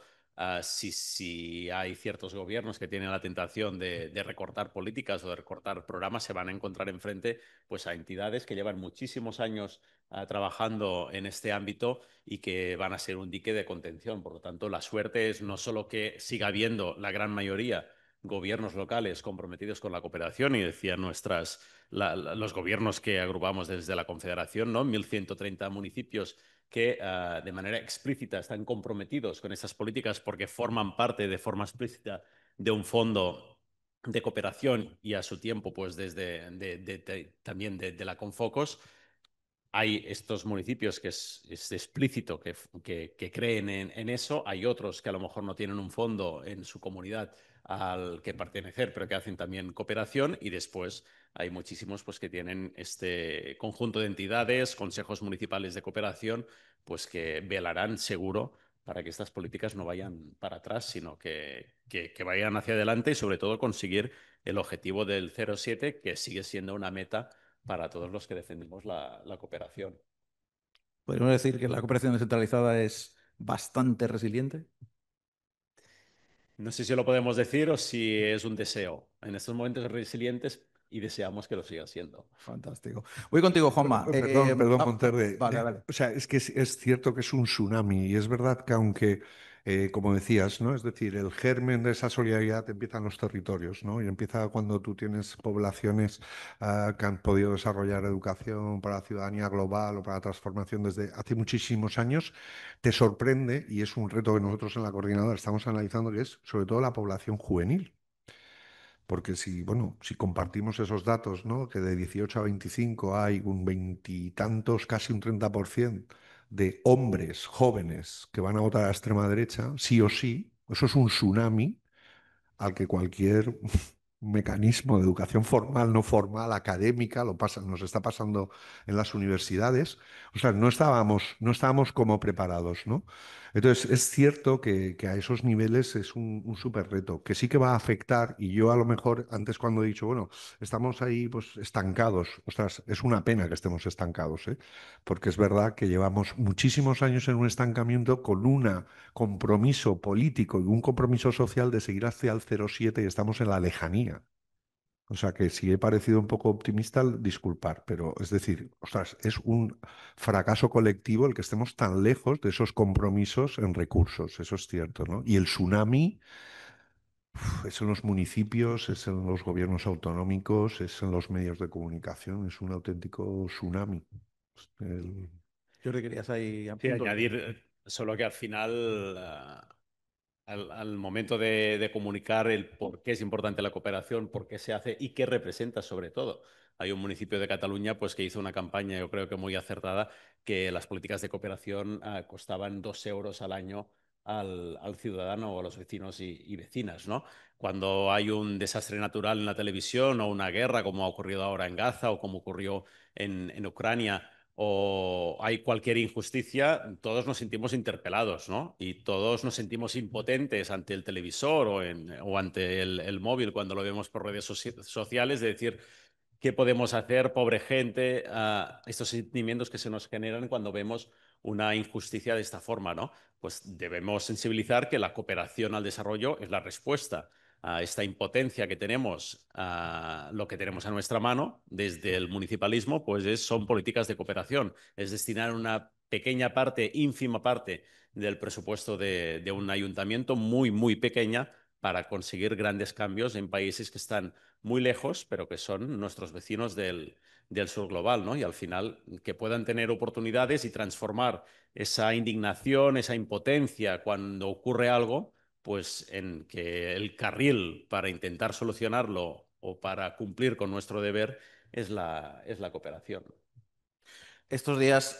si hay ciertos gobiernos que tienen la tentación de recortar políticas o de recortar programas, se van a encontrar enfrente pues, a entidades que llevan muchísimos años trabajando en este ámbito y que van a ser un dique de contención. Por lo tanto, la suerte es no solo que siga habiendo la gran mayoría gobiernos locales comprometidos con la cooperación, y decían los gobiernos que agrupamos desde la Confederación, ¿no? 1.130 municipios que de manera explícita están comprometidos con esas políticas porque forman parte de forma explícita de un fondo de cooperación y a su tiempo pues también de la Confocos. hay estos municipios que es explícito que creen en eso, hay otros que a lo mejor no tienen un fondo en su comunidad al que pertenecer, pero que hacen también cooperación, y después hay muchísimos pues, que tienen este conjunto de entidades, consejos municipales de cooperación, pues que velarán seguro para que estas políticas no vayan para atrás, sino que vayan hacia adelante y sobre todo conseguir el objetivo del 0,7, que sigue siendo una meta para todos los que defendemos la cooperación. Podríamos decir que la cooperación descentralizada es bastante resiliente. No sé si lo podemos decir o si es un deseo. En estos momentos resilientes y deseamos que lo siga siendo. Fantástico. Voy contigo, Juanma. Perdón, Monterde. Vale, vale. O sea, es que es cierto que es un tsunami y es verdad que aunque, como decías, ¿no? Es decir, el germen de esa solidaridad empieza en los territorios, ¿no? Y empieza cuando tú tienes poblaciones que han podido desarrollar educación para la ciudadanía global o para la transformación desde hace muchísimos años, te sorprende, y es un reto que nosotros en la coordinadora estamos analizando, que es sobre todo la población juvenil. Porque si, bueno, si compartimos esos datos, ¿no? Que de 18 a 25 hay un veintitantos, casi un 30% de hombres jóvenes que van a votar a la extrema derecha, sí o sí, eso es un tsunami al que cualquier mecanismo de educación formal, no formal, académica, nos está pasando en las universidades. O sea, no estábamos como preparados, ¿no? Entonces, es cierto que a esos niveles es un súper reto, que sí que va a afectar, y yo a lo mejor antes cuando he dicho, bueno, estamos ahí pues estancados, ostras, es una pena que estemos estancados, ¿eh? Porque es verdad que llevamos muchísimos años en un estancamiento con un compromiso político y un compromiso social de seguir hacia el 0,7 y estamos en la lejanía. O sea que si he parecido un poco optimista, disculpar, pero es decir, ostras, es un fracaso colectivo el que estemos tan lejos de esos compromisos en recursos, eso es cierto, ¿no? Y el tsunami es en los municipios, es en los gobiernos autonómicos, es en los medios de comunicación, es un auténtico tsunami. El- Jordi, querías ahí a Sí, punto. añadir solo que al final, al momento de comunicar el por qué es importante la cooperación, por qué se hace y qué representa sobre todo. Hay un municipio de Cataluña pues, que hizo una campaña, yo creo que muy acertada, que las políticas de cooperación costaban 2 euros al año al ciudadano o a los vecinos y vecinas, ¿no? Cuando hay un desastre natural en la televisión o una guerra, como ha ocurrido ahora en Gaza o como ocurrió en Ucrania, o hay cualquier injusticia, todos nos sentimos interpelados, ¿no? Y todos nos sentimos impotentes ante el televisor o ante el móvil cuando lo vemos por redes sociales, de decir, ¿qué podemos hacer, pobre gente? Estos sentimientos que se nos generan cuando vemos una injusticia de esta forma, ¿no? Pues debemos sensibilizar que la cooperación al desarrollo es la respuesta a esta impotencia que tenemos, a lo que tenemos a nuestra mano desde el municipalismo, pues son políticas de cooperación, es destinar una pequeña parte, ínfima parte del presupuesto de un ayuntamiento, muy, muy pequeña, para conseguir grandes cambios en países que están muy lejos, pero que son nuestros vecinos del sur global, ¿no? Y al final que puedan tener oportunidades y transformar esa indignación, esa impotencia cuando ocurre algo, pues en que el carril para intentar solucionarlo o para cumplir con nuestro deber es la cooperación. Estos días,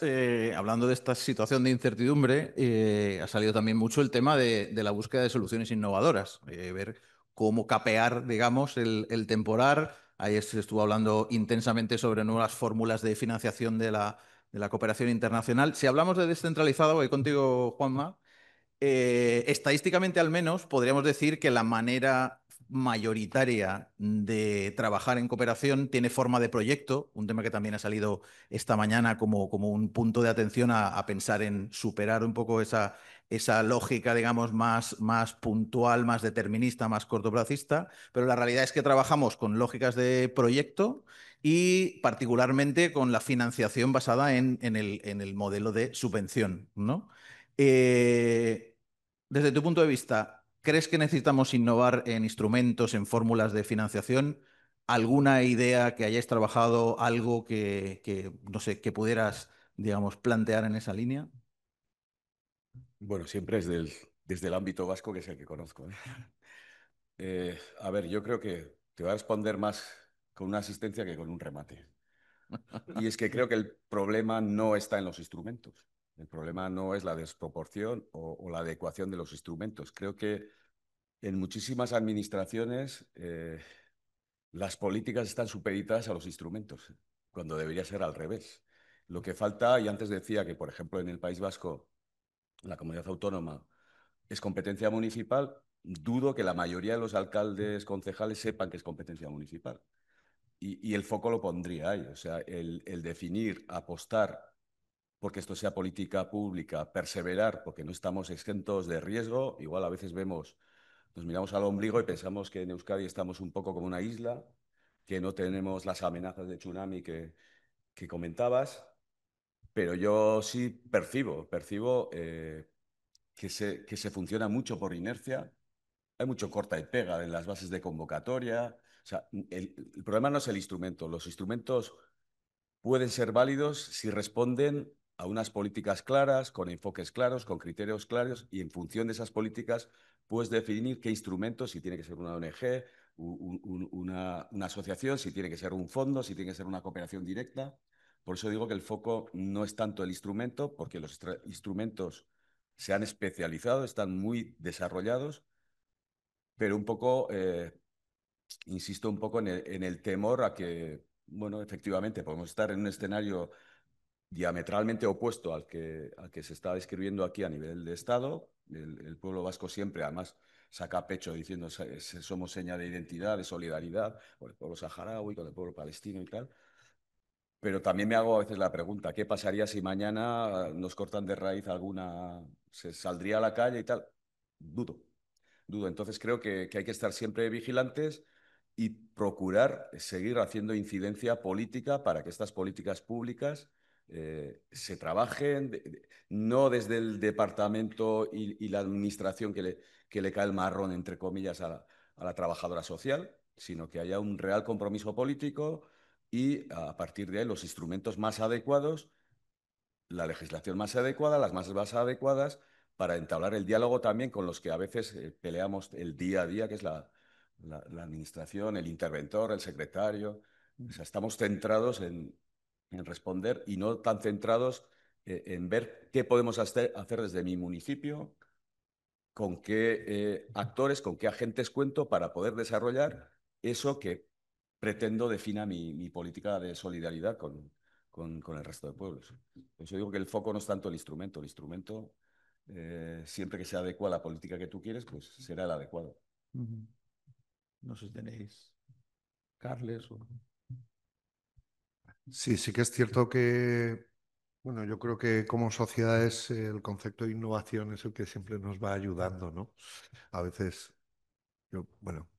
hablando de esta situación de incertidumbre, ha salido también mucho el tema de la búsqueda de soluciones innovadoras, ver cómo capear, digamos, el temporal. Ayer se estuvo hablando intensamente sobre nuevas fórmulas de financiación de la cooperación internacional. Si hablamos de descentralizado, voy contigo, Juanma. Estadísticamente, al menos, podríamos decir que la manera mayoritaria de trabajar en cooperación tiene forma de proyecto, un tema que también ha salido esta mañana como un punto de atención a pensar en superar un poco esa lógica, digamos, más puntual, más determinista, más cortoplacista, pero la realidad es que trabajamos con lógicas de proyecto y particularmente con la financiación basada en el modelo de subvención, ¿no? Desde tu punto de vista, ¿crees que necesitamos innovar en instrumentos, en fórmulas de financiación? ¿Alguna idea que hayáis trabajado, algo no sé, que pudieras, digamos, plantear en esa línea? Bueno, siempre es desde el ámbito vasco, que es el que conozco, ¿eh? A ver, yo creo que te voy a responder más con una asistencia que con un remate. Y es que creo que el problema no está en los instrumentos. El problema no es la desproporción o la adecuación de los instrumentos. Creo que en muchísimas administraciones las políticas están supeditadas a los instrumentos, cuando debería ser al revés. Lo que falta, y antes decía que, por ejemplo, en el País Vasco, la comunidad autónoma es competencia municipal, dudo que la mayoría de los alcaldes, concejales sepan que es competencia municipal. Y el foco lo pondría ahí, o sea, el definir, apostar porque esto sea política pública, perseverar porque no estamos exentos de riesgo. Igual a veces vemos, nos miramos al ombligo y pensamos que en Euskadi estamos un poco como una isla, que no tenemos las amenazas de tsunami que comentabas, pero yo sí percibo que se funciona mucho por inercia. Hay mucho corta y pega en las bases de convocatoria. O sea, el problema no es el instrumento. Los instrumentos pueden ser válidos si responden a unas políticas claras, con enfoques claros, con criterios claros, y en función de esas políticas puedes definir qué instrumentos, si tiene que ser una ONG, una asociación, si tiene que ser un fondo, si tiene que ser una cooperación directa. Por eso digo que el foco no es tanto el instrumento, porque los instrumentos se han especializado, están muy desarrollados, pero un poco, insisto un poco en el temor a que, bueno, efectivamente, podemos estar en un escenario diametralmente opuesto al que se está describiendo aquí a nivel de Estado. El pueblo vasco siempre, además, saca pecho diciendo somos seña de identidad, de solidaridad con el pueblo saharaui, con el pueblo palestino y tal. Pero también me hago a veces la pregunta, ¿qué pasaría si mañana nos cortan de raíz alguna, se saldría a la calle y tal? Dudo, dudo. Entonces creo que hay que estar siempre vigilantes y procurar seguir haciendo incidencia política para que estas políticas públicas se trabajen, no desde el departamento y la administración que le cae el marrón, entre comillas, a la trabajadora social, sino que haya un real compromiso político y a partir de ahí los instrumentos más adecuados, la legislación más adecuada, las más adecuadas para entablar el diálogo también con los que a veces peleamos el día a día, que es la administración, el interventor, el secretario. O sea, estamos centrados en responder y no tan centrados en ver qué podemos hacer desde mi municipio, con qué actores, con qué agentes cuento para poder desarrollar eso que pretendo defina mi política de solidaridad con el resto de pueblos. Por eso digo que el foco no es tanto el instrumento siempre que se adecua a la política que tú quieres, pues será el adecuado. No sé si tenéis, Carles o... Sí, sí que es cierto que, bueno, yo creo que como sociedades el concepto de innovación es el que siempre nos va ayudando, ¿no? A veces, bueno,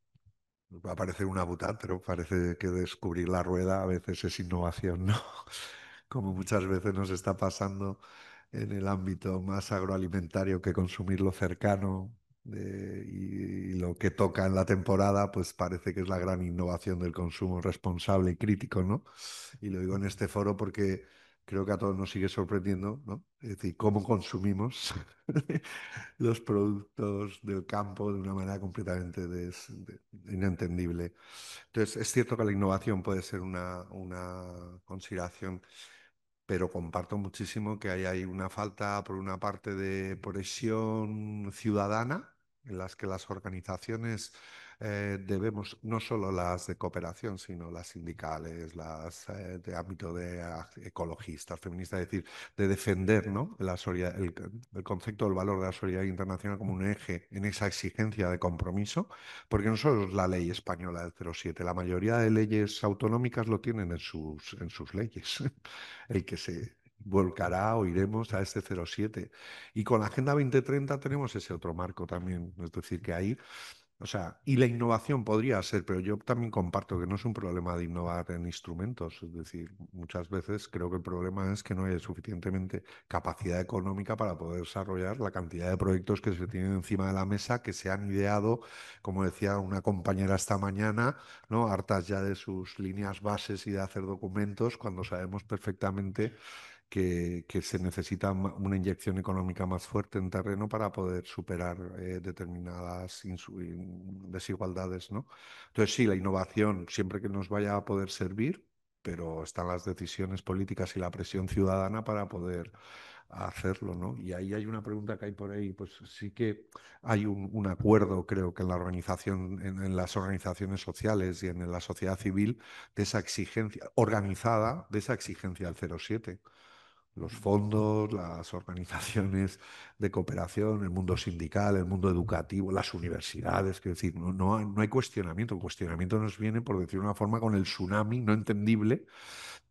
va a parecer una butad, pero parece que descubrir la rueda a veces es innovación, ¿no? Como muchas veces nos está pasando en el ámbito más agroalimentario, que consumir lo cercano y lo que toca en la temporada, pues parece que es la gran innovación del consumo responsable y crítico, ¿no? Y lo digo en este foro porque creo que a todos nos sigue sorprendiendo, ¿no? Es decir, cómo consumimos los productos del campo de una manera completamente inentendible. Entonces, es cierto que la innovación puede ser una consideración, pero comparto muchísimo que hay una falta, por una parte, de presión ciudadana en las que las organizaciones debemos, no solo las de cooperación, sino las sindicales, las de ámbito de ecologistas, feministas, es decir, de defender, ¿no? El concepto del valor de la solidaridad internacional como un eje en esa exigencia de compromiso, porque no solo es la ley española del 07, la mayoría de leyes autonómicas lo tienen en sus leyes. El que se volcará o iremos a este 07. Y con la Agenda 2030 tenemos ese otro marco también. Es decir, que ahí, o sea, y la innovación podría ser, pero yo también comparto que no es un problema de innovar en instrumentos. Es decir, muchas veces creo que el problema es que no hay suficientemente capacidad económica para poder desarrollar la cantidad de proyectos que se tienen encima de la mesa, que se han ideado, como decía una compañera esta mañana, ¿no? Hartas ya de sus líneas bases y de hacer documentos, cuando sabemos perfectamente que se necesita una inyección económica más fuerte en terreno para poder superar determinadas desigualdades, ¿no? Entonces, sí, la innovación, siempre que nos vaya a poder servir, pero están las decisiones políticas y la presión ciudadana para poder hacerlo, ¿no? Y ahí hay una pregunta que hay por ahí, pues sí que hay un acuerdo, creo que en la organización, en las organizaciones sociales y en la sociedad civil, de esa exigencia organizada, de esa exigencia al 07. Los fondos, las organizaciones de cooperación, el mundo sindical, el mundo educativo, las universidades, que decir, no hay cuestionamiento. El cuestionamiento nos viene, por decir de una forma, con el tsunami no entendible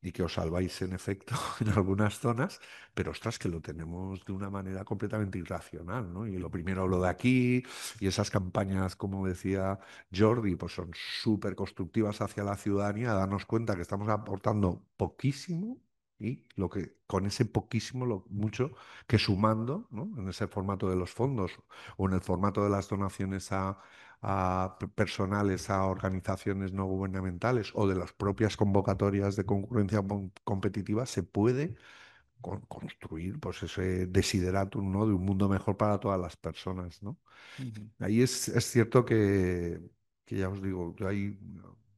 y que os salváis en efecto en algunas zonas, pero ostras, que lo tenemos de una manera completamente irracional, ¿no? Y lo primero lo de aquí, y esas campañas, como decía Jordi, pues son súper constructivas hacia la ciudadanía, a darnos cuenta que estamos aportando poquísimo y lo que con ese poquísimo, lo mucho que sumando, ¿no? En ese formato de los fondos o en el formato de las donaciones a personales, a organizaciones no gubernamentales o de las propias convocatorias de concurrencia competitiva, se puede construir pues ese desideratum, ¿no? De un mundo mejor para todas las personas, ¿no? Ahí es cierto que ya os digo, hay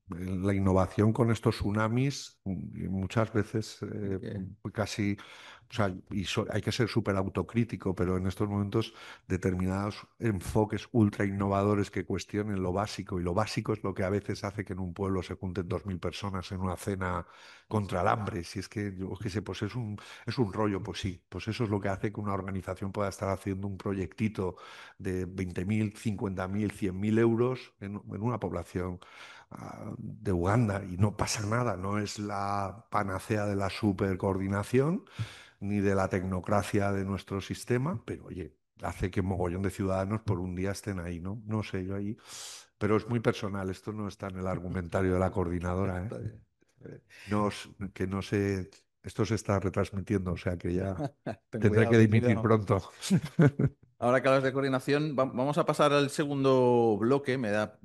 la innovación con estos tsunamis muchas veces casi, o sea, hay que ser súper autocrítico, pero en estos momentos determinados enfoques ultra innovadores que cuestionen lo básico, y lo básico es lo que a veces hace que en un pueblo se junten 2.000 personas en una cena contra el hambre. Si es que, yo qué sé, pues es un rollo, pues sí, pues eso es lo que hace que una organización pueda estar haciendo un proyectito de 20.000, 50.000, 100.000 euros en una población de Uganda, y no pasa nada, no es la panacea de la supercoordinación ni de la tecnocracia de nuestro sistema, pero oye, hace que un mogollón de ciudadanos por un día estén ahí, ¿no? No sé, yo ahí, pero es muy personal, esto no está en el argumentario de la coordinadora, Está ¿eh? bien, está bien. No, que no sé, esto se está retransmitiendo, o sea que ya Ten tendré cuidado, que ten dimitir cuidado. pronto. Ahora que hablas de coordinación, vamos a pasar al segundo bloque. Me da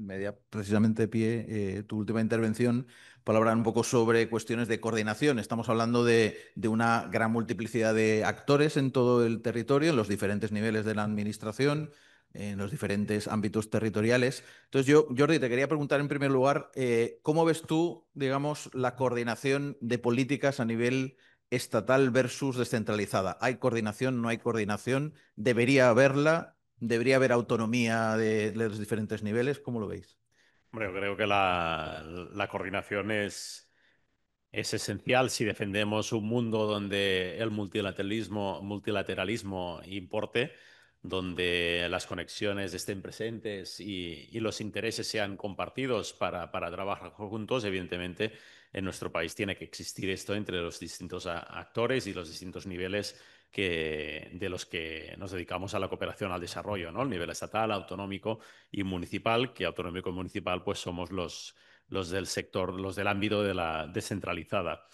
precisamente pie tu última intervención para hablar un poco sobre cuestiones de coordinación. Estamos hablando de una gran multiplicidad de actores en todo el territorio, en los diferentes niveles de la administración, en los diferentes ámbitos territoriales. Entonces, yo, Jordi, te quería preguntar en primer lugar, ¿cómo ves tú, digamos, la coordinación de políticas a nivel estatal versus descentralizada? ¿Hay coordinación? ¿No hay coordinación? ¿Debería haberla? ¿Debería haber autonomía de los diferentes niveles? ¿Cómo lo veis? Hombre, yo creo que la coordinación es esencial si defendemos un mundo donde el multilateralismo importe, donde las conexiones estén presentes y los intereses sean compartidos para trabajar juntos. Evidentemente, en nuestro país tiene que existir esto entre los distintos actores y los distintos niveles de los que nos dedicamos a la cooperación al desarrollo, ¿no? El nivel estatal, autonómico y municipal, que autonómico y municipal pues somos los del sector, los del ámbito de la descentralizada.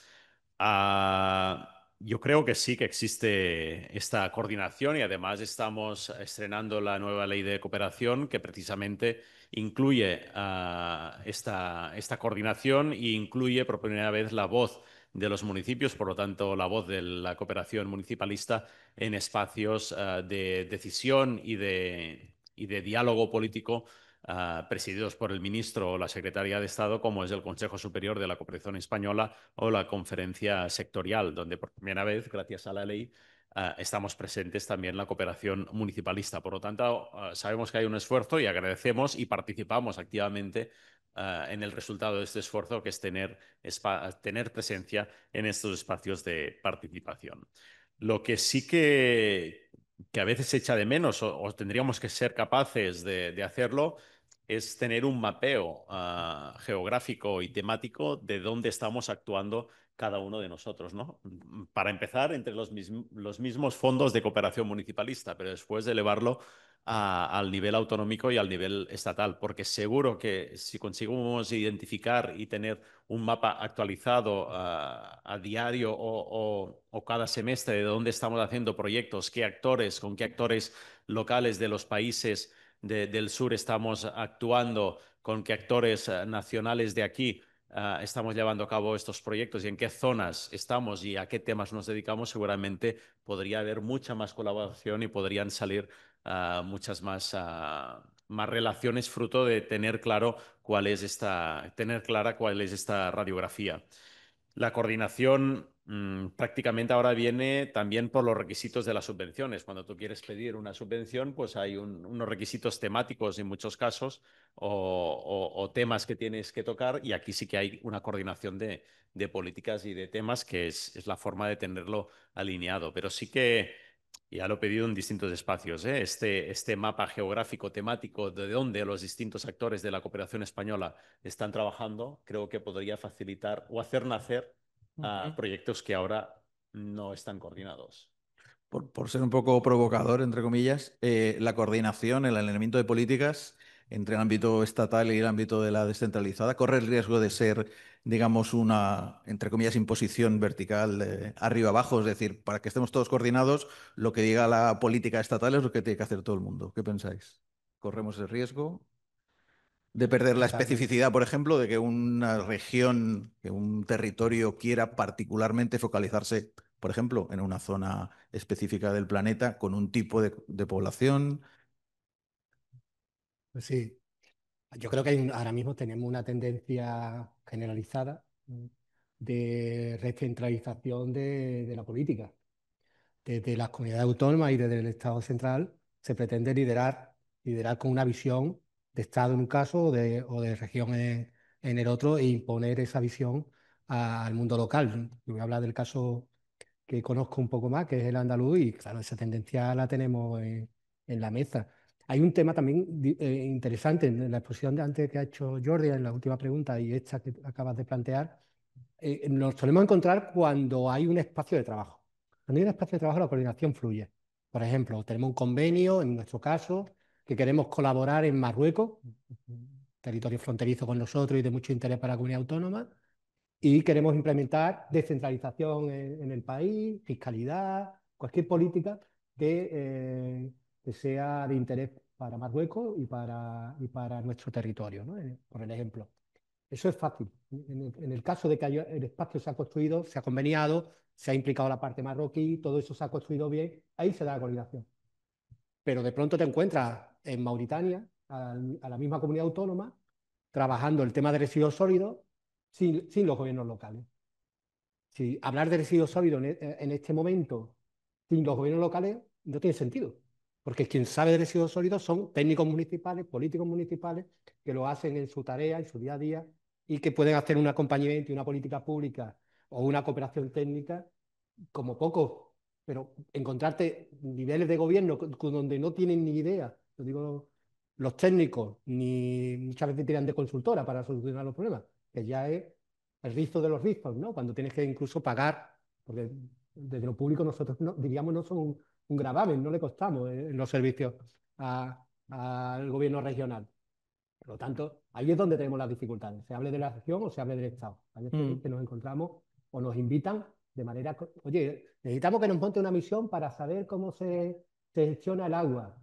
Yo creo que sí que existe esta coordinación y además estamos estrenando la nueva ley de cooperación que precisamente incluye esta coordinación e incluye por primera vez la voz de los municipios, por lo tanto la voz de la cooperación municipalista en espacios de decisión y de diálogo político presididos por el ministro o la secretaria de Estado, como es el Consejo Superior de la Cooperación Española o la Conferencia Sectorial, donde por primera vez, gracias a la ley, estamos presentes también la cooperación municipalista. Por lo tanto, sabemos que hay un esfuerzo y agradecemos y participamos activamente en el resultado de este esfuerzo, que es tener presencia en estos espacios de participación. Lo que sí que a veces se echa de menos o tendríamos que ser capaces de hacerlo es tener un mapeo geográfico y temático de dónde estamos actuando cada uno de nosotros, ¿no? Para empezar, entre los mismos fondos de cooperación municipalista, pero después de elevarlo al nivel autonómico y al nivel estatal, porque seguro que si conseguimos identificar y tener un mapa actualizado a diario o cada semestre de dónde estamos haciendo proyectos, qué actores, con qué actores locales de los países del sur estamos actuando, con qué actores nacionales de aquí estamos llevando a cabo estos proyectos y en qué zonas estamos y a qué temas nos dedicamos, seguramente podría haber mucha más colaboración y podrían salir muchas más relaciones fruto de tener clara cuál es esta radiografía. La coordinación prácticamente ahora viene también por los requisitos de las subvenciones. Cuando tú quieres pedir una subvención, pues hay unos requisitos temáticos en muchos casos o temas que tienes que tocar, y aquí sí que hay una coordinación de políticas y de temas que es la forma de tenerlo alineado. Pero sí que ya lo he pedido en distintos espacios, ¿eh? Este mapa geográfico temático de dónde los distintos actores de la cooperación española están trabajando, creo que podría facilitar o hacer nacer a proyectos que ahora no están coordinados. Por ser un poco provocador, entre comillas, la coordinación, el alineamiento de políticas entre el ámbito estatal y el ámbito de la descentralizada corre el riesgo de ser, digamos, una, entre comillas, imposición vertical de arriba abajo. Es decir, para que estemos todos coordinados, lo que diga la política estatal es lo que tiene que hacer todo el mundo. ¿Qué pensáis? ¿Corremos el riesgo de perder la Totalmente. especificidad, por ejemplo, de que una región, que un territorio quiera particularmente focalizarse, por ejemplo, en una zona específica del planeta con un tipo de población? Pues sí, yo creo que ahora mismo tenemos una tendencia generalizada de recentralización de la política. Desde las comunidades autónomas y desde el Estado central se pretende liderar con una visión de Estado en un caso o de región en el otro, e imponer esa visión al mundo local. Yo voy a hablar del caso que conozco un poco más, que es el andaluz, y claro, esa tendencia la tenemos en la mesa. Hay un tema también interesante en la exposición de antes que ha hecho Jordi en la última pregunta y esta que acabas de plantear. Nos solemos encontrar cuando hay un espacio de trabajo. Cuando hay un espacio de trabajo, la coordinación fluye. Por ejemplo, tenemos un convenio, en nuestro caso, que queremos colaborar en Marruecos, territorio fronterizo con nosotros y de mucho interés para la comunidad autónoma, y queremos implementar descentralización en el país, fiscalidad, cualquier política que sea de interés para Marruecos y para nuestro territorio, ¿no? Por el ejemplo. Eso es fácil. En el caso de que el espacio se ha construido, se ha conveniado, se ha implicado la parte marroquí, todo eso se ha construido bien, ahí se da la coordinación. Pero de pronto te encuentras en Mauritania, a la misma comunidad autónoma, trabajando el tema de residuos sólidos sin los gobiernos locales. Si hablar de residuos sólidos en este momento sin los gobiernos locales no tiene sentido, porque quien sabe de residuos sólidos son técnicos municipales, políticos municipales, que lo hacen en su tarea, en su día a día, y que pueden hacer un acompañamiento y una política pública o una cooperación técnica como poco, pero encontrarte niveles de gobierno donde no tienen ni idea, lo digo los técnicos, ni muchas veces tiran de consultora para solucionar los problemas, que ya es el rizo de los rizos, ¿no? Cuando tienes que incluso pagar, porque desde lo público nosotros diríamos no somos un gravamen, no le costamos en los servicios al gobierno regional. Por lo tanto, ahí es donde tenemos las dificultades, se hable de la región o se hable del Estado. Hay veces que nos encontramos o nos invitan de manera, oye, necesitamos que nos monte una misión para saber cómo se gestiona el agua,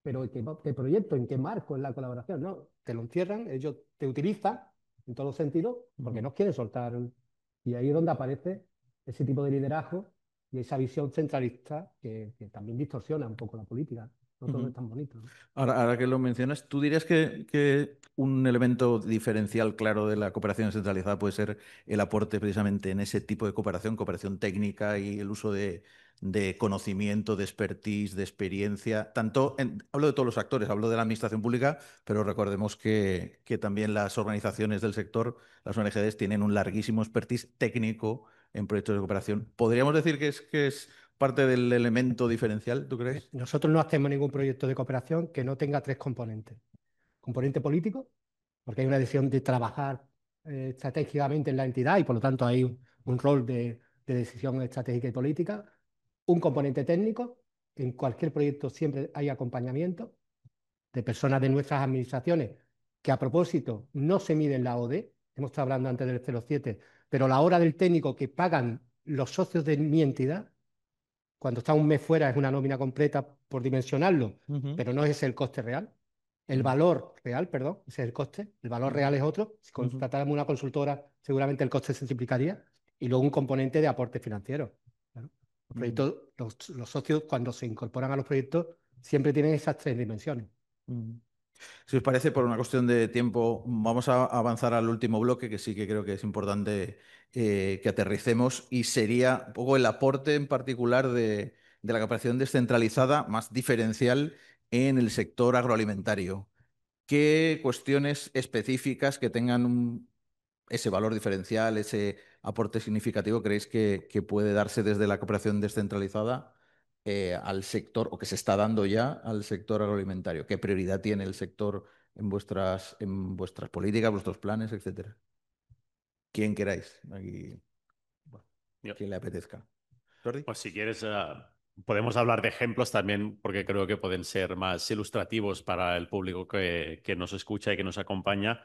pero ¿qué proyecto, en qué marco es la colaboración? No, te lo encierran, ellos te utilizan en todos los sentidos porque no quieren soltar. Y ahí es donde aparece ese tipo de liderazgo y esa visión centralista que también distorsiona un poco la política. No todo es tan bonito, ¿no? Ahora que lo mencionas, ¿tú dirías que un elemento diferencial claro de la cooperación descentralizada puede ser el aporte precisamente en ese tipo de cooperación, cooperación técnica y el uso de conocimiento, de expertise, de experiencia? Hablo de todos los actores, hablo de la administración pública, pero recordemos que también las organizaciones del sector, las ONGs, tienen un larguísimo expertise técnico en proyectos de cooperación. ¿Podríamos decir que es parte del elemento diferencial, tú crees? Nosotros no hacemos ningún proyecto de cooperación que no tenga tres componentes. Componente político, porque hay una decisión de trabajar estratégicamente en la entidad y por lo tanto hay un rol de decisión estratégica y política. Un componente técnico, en cualquier proyecto siempre hay acompañamiento de personas de nuestras administraciones que a propósito no se miden la OD, hemos estado hablando antes del 0,7, pero la hora del técnico que pagan los socios de mi entidad, cuando está un mes fuera es una nómina completa por dimensionarlo, pero no es el coste real. El valor real, perdón, ese es el coste. El valor real es otro. Si contratáramos una consultora, seguramente el coste se triplicaría. Y luego un componente de aporte financiero. Claro. Los proyectos, los socios, cuando se incorporan a los proyectos, siempre tienen esas tres dimensiones. Si os parece, por una cuestión de tiempo, vamos a avanzar al último bloque, que sí que creo que es importante que aterricemos, y sería un poco el aporte en particular de la cooperación descentralizada más diferencial en el sector agroalimentario. ¿Qué cuestiones específicas que tengan ese valor diferencial, ese aporte significativo, creéis que puede darse desde la cooperación descentralizada al sector, o que se está dando ya al sector agroalimentario? ¿Qué prioridad tiene el sector en vuestras políticas, vuestros planes, etcétera? Quien queráis. Aquí, bueno, Yo- quien le apetezca. Jordi. Pues si quieres, podemos hablar de ejemplos también, porque creo que pueden ser más ilustrativos para el público que nos escucha y que nos acompaña.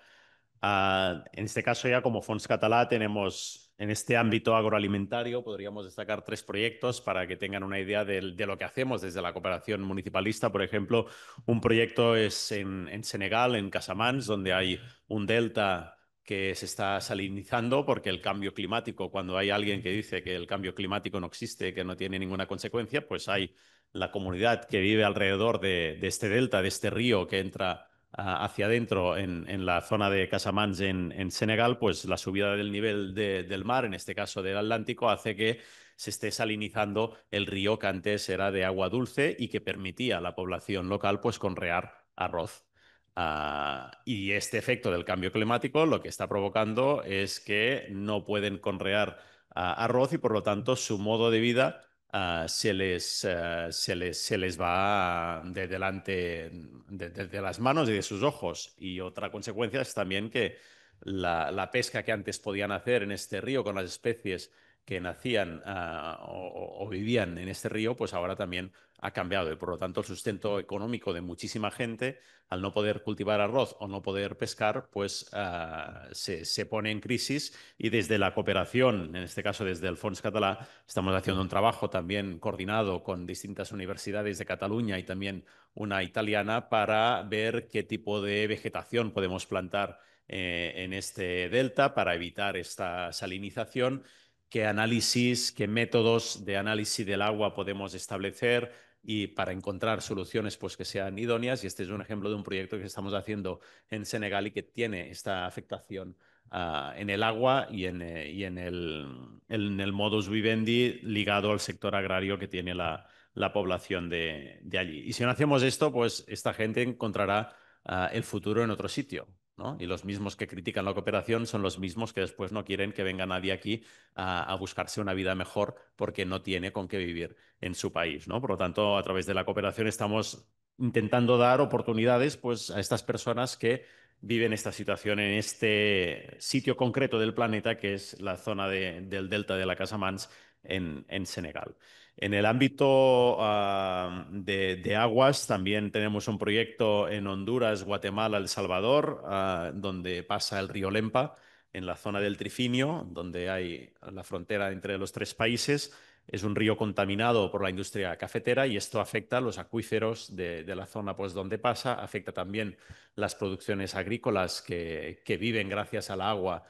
En este caso, ya como Fons Català, tenemos en este ámbito agroalimentario, podríamos destacar 3 proyectos para que tengan una idea de lo que hacemos desde la cooperación municipalista. Por ejemplo, un proyecto es en Senegal, en Casamance, donde hay un delta que se está salinizando porque el cambio climático, cuando hay alguien que dice que el cambio climático no existe, que no tiene ninguna consecuencia, pues hay la comunidad que vive alrededor de este delta, de este río que entra hacia adentro en la zona de Casamance en Senegal, pues la subida del nivel del mar, en este caso del Atlántico, hace que se esté salinizando el río que antes era de agua dulce y que permitía a la población local pues conrear arroz. Y este efecto del cambio climático lo que está provocando es que no pueden conrear arroz y por lo tanto su modo de vida se les va de delante de las manos y de sus ojos. Y otra consecuencia es también que la pesca que antes podían hacer en este río con las especies que nacían o vivían en este río, pues ahora también ha cambiado y por lo tanto el sustento económico de muchísima gente al no poder cultivar arroz o no poder pescar, pues se pone en crisis y desde la cooperación, en este caso desde el Fons Català, estamos haciendo un trabajo también coordinado con distintas universidades de Cataluña y también una italiana para ver qué tipo de vegetación podemos plantar en este delta para evitar esta salinización, qué análisis, qué métodos de análisis del agua podemos establecer y para encontrar soluciones pues, que sean idóneas. Y este es un ejemplo de un proyecto que estamos haciendo en Senegal y que tiene esta afectación en el agua y en el modus vivendi ligado al sector agrario que tiene la población de allí. Y si no hacemos esto, pues esta gente encontrará el futuro en otro sitio. ¿No? Y los mismos que critican la cooperación son los mismos que después no quieren que venga nadie aquí a buscarse una vida mejor porque no tiene con qué vivir en su país, ¿no? Por lo tanto, a través de la cooperación estamos intentando dar oportunidades pues, a estas personas que viven esta situación en este sitio concreto del planeta, que es la zona del delta de la Casamance en Senegal. En el ámbito de aguas, también tenemos un proyecto en Honduras, Guatemala, El Salvador, donde pasa el río Lempa, en la zona del Trifinio, donde hay la frontera entre los 3 países. Es un río contaminado por la industria cafetera y esto afecta a los acuíferos de la zona pues, donde pasa, afecta también las producciones agrícolas que viven gracias al agua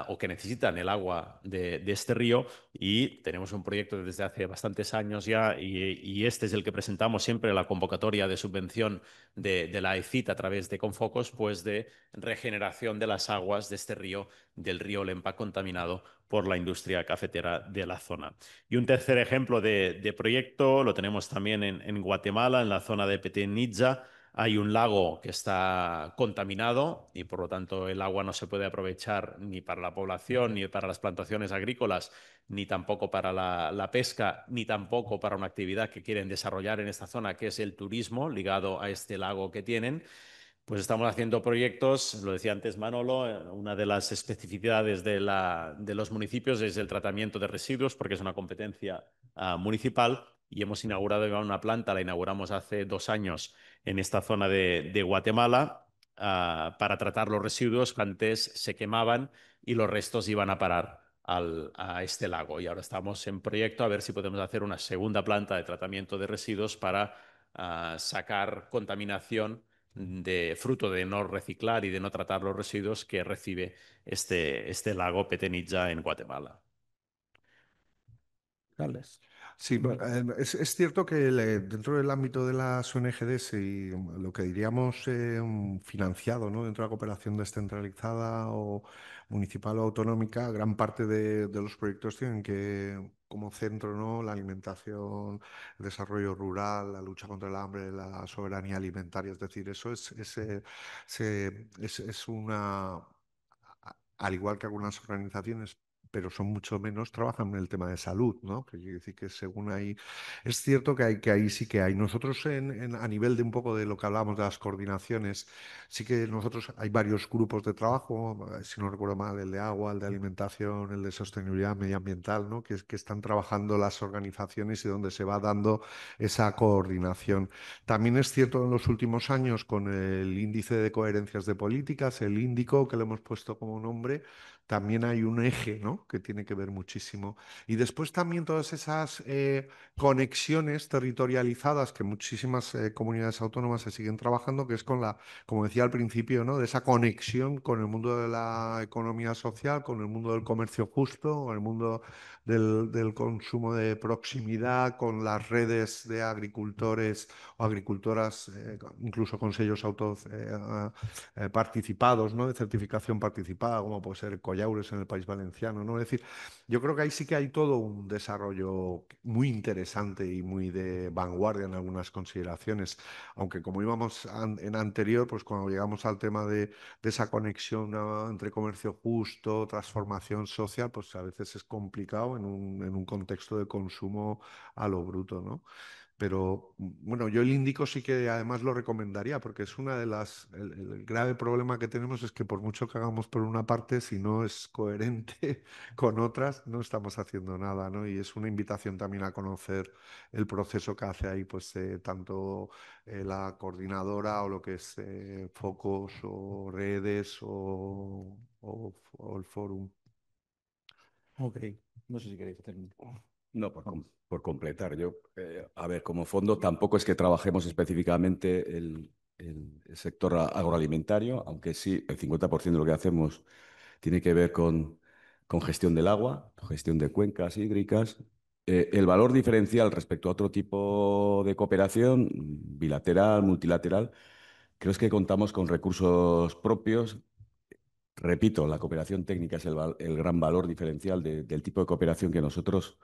o que necesitan el agua de este río y tenemos un proyecto desde hace bastantes años ya y este es el que presentamos siempre en la convocatoria de subvención de la ECIT a través de Confocos, pues de regeneración de las aguas de este río, del río Lempa contaminado por la industria cafetera de la zona. Y un tercer ejemplo de proyecto lo tenemos también en Guatemala, en la zona de Petén Nitza. Hay un lago que está contaminado y por lo tanto el agua no se puede aprovechar ni para la población, ni para las plantaciones agrícolas, ni tampoco para la pesca, ni tampoco para una actividad que quieren desarrollar en esta zona, que es el turismo ligado a este lago que tienen. Pues estamos haciendo proyectos, lo decía antes Manolo, una de las especificidades de los municipios es el tratamiento de residuos, porque es una competencia municipal y hemos inaugurado una planta, la inauguramos hace 2 años en esta zona de Guatemala para tratar los residuos que antes se quemaban y los restos iban a parar a este lago. Y ahora estamos en proyecto a ver si podemos hacer una segunda planta de tratamiento de residuos para sacar contaminación de fruto de no reciclar y de no tratar los residuos que recibe este lago Petenitza en Guatemala. Carles. Sí, es cierto que dentro del ámbito de las ONGs y lo que diríamos financiado, ¿no? Dentro de la cooperación descentralizada o municipal o autonómica, gran parte de los proyectos tienen que como centro, ¿no? La alimentación, el desarrollo rural, la lucha contra el hambre, la soberanía alimentaria. Es decir, eso es una, al igual que algunas organizaciones, pero son mucho menos, trabajan en el tema de salud, ¿no? Que quiere decir que según ahí, es cierto que ahí sí que hay. Nosotros a nivel de un poco de lo que hablábamos de las coordinaciones, sí que nosotros hay varios grupos de trabajo, si no recuerdo mal, el de agua, el de alimentación, el de sostenibilidad medioambiental, ¿no? Que están trabajando las organizaciones y donde se va dando esa coordinación. También es cierto en los últimos años con el índice de coherencias de políticas, el índico que le hemos puesto como nombre, también hay un eje, ¿no? Que tiene que ver muchísimo. Y después también todas esas conexiones territorializadas que muchísimas comunidades autónomas se siguen trabajando, que es con la, como decía al principio, ¿no? De esa conexión con el mundo de la economía social, con el mundo del comercio justo, con el mundo del consumo de proximidad, con las redes de agricultores o agricultoras, incluso con sellos participados, ¿no? De certificación participada, como puede ser Collaures en el País Valenciano, ¿no? Es decir, yo creo que ahí sí que hay todo un desarrollo muy interesante y muy de vanguardia en algunas consideraciones, aunque como íbamos en anterior, pues cuando llegamos al tema de esa conexión, ¿no? Entre comercio justo, transformación social, pues a veces es complicado en un contexto de consumo a lo bruto, ¿no? Pero bueno, yo el índico sí que además lo recomendaría porque es una de las... El grave problema que tenemos es que por mucho que hagamos por una parte, si no es coherente con otras, no estamos haciendo nada, ¿no? Y es una invitación también a conocer el proceso que hace ahí, pues tanto la coordinadora o lo que es focos o redes o el fórum. Ok, no sé si queréis hacer No, por completar, yo, a ver, como fondo tampoco es que trabajemos específicamente el sector agroalimentario, aunque sí, el 50% de lo que hacemos tiene que ver con gestión del agua, gestión de cuencas hídricas. El valor diferencial respecto a otro tipo de cooperación, bilateral, multilateral, creo es que contamos con recursos propios. Repito, la cooperación técnica es el gran valor diferencial del tipo de cooperación que nosotros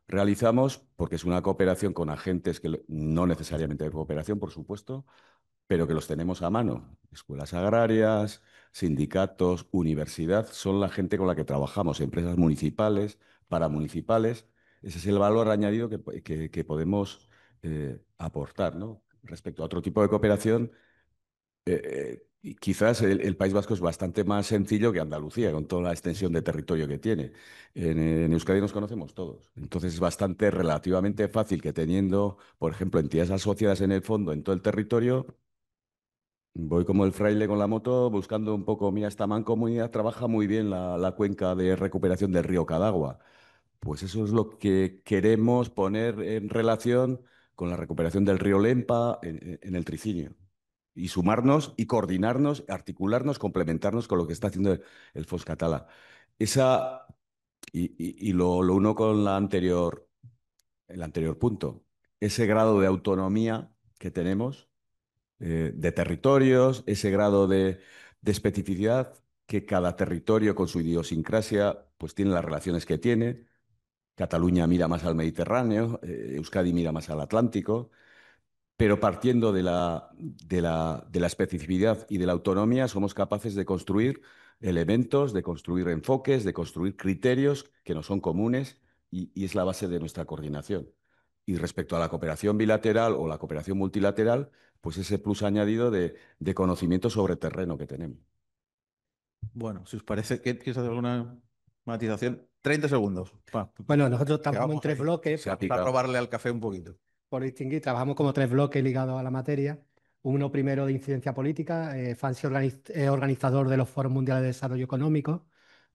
realizamos, porque es una cooperación con agentes que no necesariamente de cooperación, por supuesto, pero que los tenemos a mano. Escuelas agrarias, sindicatos, universidad, son la gente con la que trabajamos, empresas municipales, paramunicipales. Ese es el valor añadido que podemos aportar, ¿no? Respecto a otro tipo de cooperación, y quizás el País Vasco es bastante más sencillo que Andalucía, con toda la extensión de territorio que tiene. En Euskadi nos conocemos todos. Entonces es bastante relativamente fácil que teniendo, por ejemplo, entidades asociadas en el fondo en todo el territorio, voy como el fraile con la moto buscando un poco, mira, esta mancomunidad trabaja muy bien la cuenca de recuperación del río Cadagua. Pues eso es lo que queremos poner en relación con la recuperación del río Lempa en el Tricinio y sumarnos y coordinarnos, articularnos, complementarnos con lo que está haciendo el Fons Català. Esa, y lo uno con el anterior punto, ese grado de autonomía que tenemos de territorios, ese grado de especificidad que cada territorio con su idiosincrasia pues tiene las relaciones que tiene. Cataluña mira más al Mediterráneo, Euskadi mira más al Atlántico, pero partiendo de la especificidad y de la autonomía, somos capaces de construir elementos, de construir enfoques, de construir criterios que nos son comunes y es la base de nuestra coordinación. Y respecto a la cooperación bilateral o la cooperación multilateral, pues ese plus añadido de conocimiento sobre terreno que tenemos. Bueno, si os parece, ¿quieres hacer alguna matización? 30 segundos. Bueno, nosotros Que trabajamos en vamos tres ahí. bloques. Se ha Para picado. robarle al café un poquito. Por distinguir, trabajamos como tres bloques ligados a la materia. Uno primero de incidencia política. FANSI es organizador de los Foros Mundiales de Desarrollo Económico.